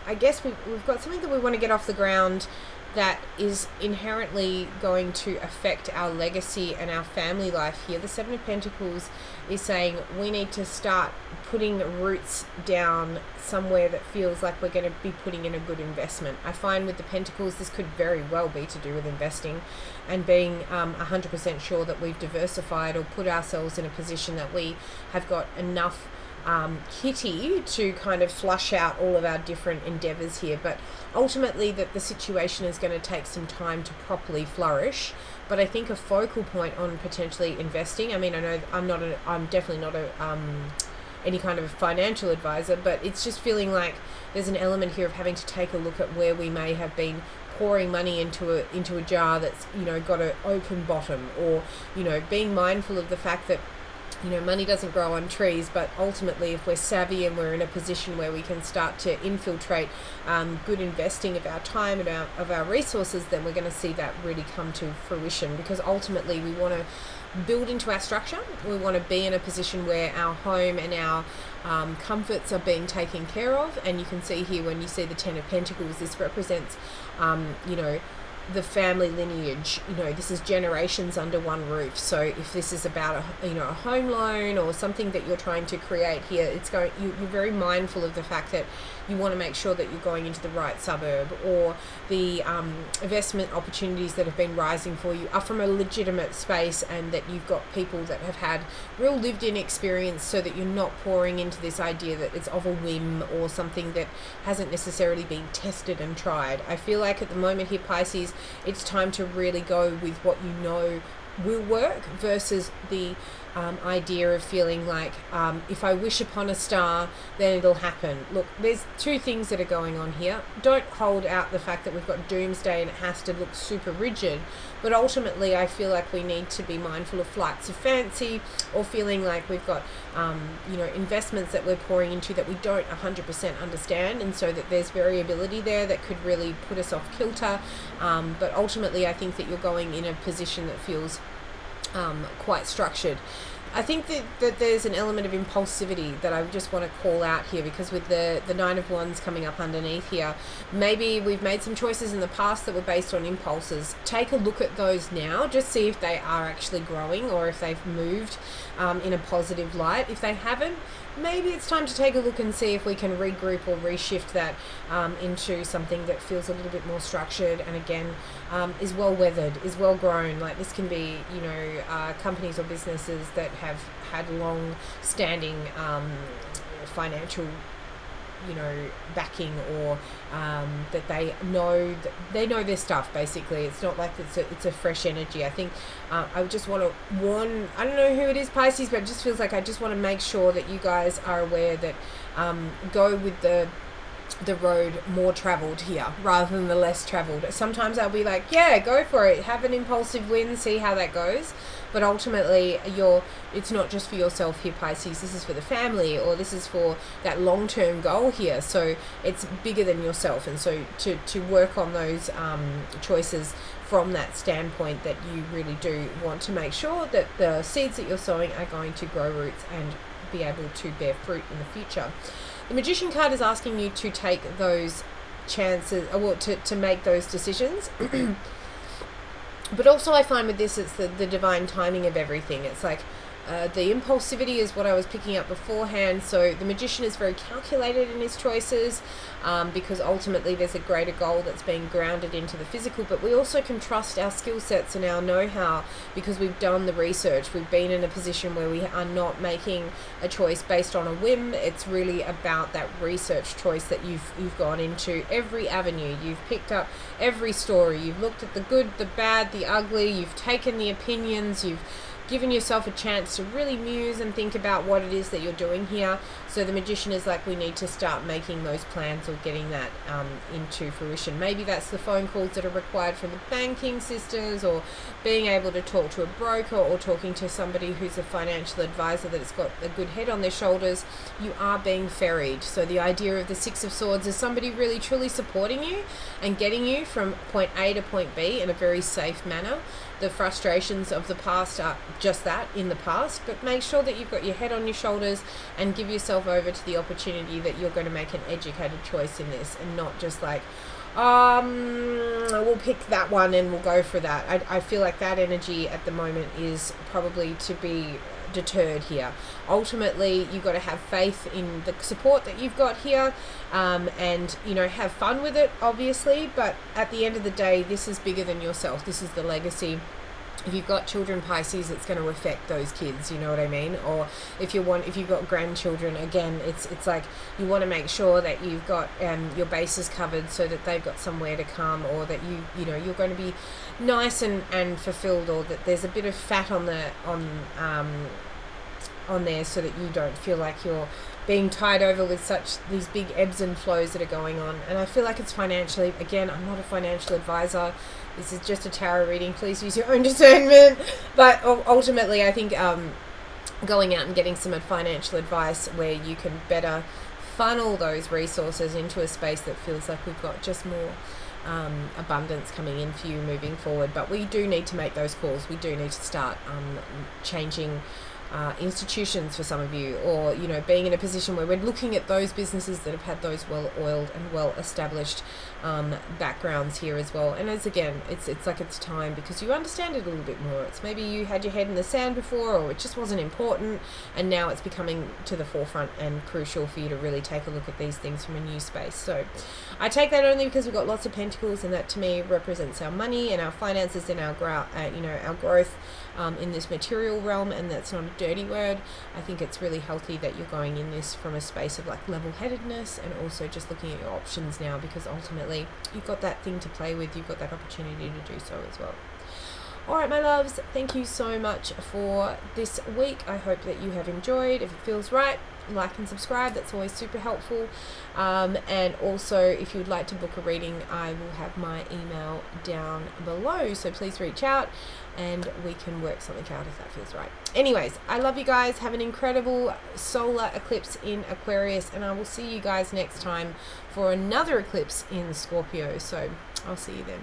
I guess we've got something that we want to get off the ground that is inherently going to affect our legacy and our family life here. The Seven of Pentacles is saying we need to start putting roots down somewhere that feels like we're going to be putting in a good investment. I find with the Pentacles, this could very well be to do with investing and being 100% sure that we've diversified or put ourselves in a position that we have got enough kitty to kind of flush out all of our different endeavors here. But ultimately that the situation is going to take some time to properly flourish. But I think a focal point on potentially investing, I mean, I know I'm definitely not any kind of financial advisor, but it's just feeling like there's an element here of having to take a look at where we may have been pouring money into a jar that's, you know, got an open bottom, or, you know, being mindful of the fact that, you know, money doesn't grow on trees, but ultimately if we're savvy and we're in a position where we can start to infiltrate good investing of our time and of our resources, then we're going to see that really come to fruition, because ultimately we want to build into our structure. We want to be in a position where our home and our comforts are being taken care of. And you can see here, when you see the Ten of Pentacles, this represents, you know, the family lineage. You know, this is generations under one roof. So if this is about a home loan or something that you're trying to create here, it's going, you're very mindful of the fact that you want to make sure that you're going into the right suburb, or the investment opportunities that have been rising for you are from a legitimate space, and that you've got people that have had real lived in experience, so that you're not pouring into this idea that it's of a whim or something that hasn't necessarily been tested and tried. I feel like at the moment here, Pisces, it's time to really go with what you know will work, versus the idea of feeling like if I wish upon a star, then it'll happen. Look, there's two things that are going on here. Don't hold out the fact that we've got doomsday and it has to look super rigid, but ultimately I feel like we need to be mindful of flights of fancy, or feeling like we've got you know, investments that we're pouring into that we don't 100% understand, and so that there's variability there that could really put us off kilter. But ultimately I think that you're going in a position that feels quite structured. I think that there's an element of impulsivity that I just want to call out here, because with the Nine of Wands coming up underneath here, maybe we've made some choices in the past that were based on impulses. Take a look at those now, just see if they are actually growing, or if they've moved in a positive light. If they haven't, maybe it's time to take a look and see if we can regroup or reshift that into something that feels a little bit more structured, and again is well weathered, is well grown. Like this can be, you know, companies or businesses that have had long standing financial, you know, backing, or that they know their stuff. Basically, it's not like it's a fresh energy. I think I just want to warn, I don't know who it is, Pisces, but it just feels like I just want to make sure that you guys are aware that go with the road more traveled here rather than the less traveled. Sometimes I'll be like, yeah, go for it, have an impulsive win, see how that goes. But ultimately it's not just for yourself here, Pisces. This is for the family, or this is for that long-term goal here. So it's bigger than yourself, and so to work on those choices from that standpoint, that you really do want to make sure that the seeds that you're sowing are going to grow roots and be able to bear fruit in the future. The Magician card is asking you to take those chances, or to make those decisions. But also I find with this, it's the divine timing of everything. It's like the impulsivity is what I was picking up beforehand. So the Magician is very calculated in his choices, because ultimately there's a greater goal that's being grounded into the physical. But we also can trust our skill sets and our know-how because we've done the research. We've been in a position where we are not making a choice based on a whim. It's really about that research choice that you've gone into every avenue. You've picked up every story. You've looked at the good, the bad, the ugly. You've taken the opinions. You've given yourself a chance to really muse and think about what it is that you're doing here. So the Magician is like, we need to start making those plans or getting that into fruition. Maybe that's the phone calls that are required from the banking systems, or being able to talk to a broker, or talking to somebody who's a financial advisor that's got a good head on their shoulders. You are being ferried. So the idea of the Six of Swords is somebody really truly supporting you and getting you from point A to point B in a very safe manner. The frustrations of the past are just that, in the past, but make sure that you've got your head on your shoulders and give yourself over to the opportunity that you're going to make an educated choice in this, and not just like, we'll pick that one and we'll go for that. I feel like that energy at the moment is probably to be deterred here. Ultimately, you've got to have faith in the support that you've got here, and have fun with it, obviously, but at the end of the day, this is bigger than yourself. This is the legacy. If you've got children, Pisces, it's going to affect those kids, you know what I mean? Or if you've got grandchildren, again, it's like you want to make sure that you've got your bases covered so that they've got somewhere to come, or that you're going to be nice and fulfilled, or that there's a bit of fat on there, so that you don't feel like you're being tied over with these big ebbs and flows that are going on. And I feel like it's financially, again, I'm not a financial advisor. This is just a tarot reading. Please use your own discernment. But ultimately, I think going out and getting some financial advice where you can better funnel those resources into a space that feels like we've got just more abundance coming in for you moving forward. But we do need to make those calls. We do need to start changing institutions for some of you, or being in a position where we're looking at those businesses that have had those well-oiled and well-established backgrounds here as well. And it's like it's time, because you understand it a little bit more. It's maybe you had your head in the sand before, or it just wasn't important, and now it's becoming to the forefront and crucial for you to really take a look at these things from a new space. So I take that only because we've got lots of pentacles, and that to me represents our money and our finances and our growth in this material realm, and that's not a dirty word. I think it's really healthy that you're going in this from a space of like level-headedness, and also just looking at your options now, because ultimately you've got that thing to play with. You've got that opportunity to do so as well. Alright, my loves, thank you so much for this week. I hope that you have enjoyed. If it feels right, like and subscribe. That's always super helpful. And also, if you'd like to book a reading, I will have my email down below, so please reach out and we can work something out if that feels right. Anyways, I love you guys. Have an incredible solar eclipse in Aquarius, and I will see you guys next time for another eclipse in Scorpio. So I'll see you then.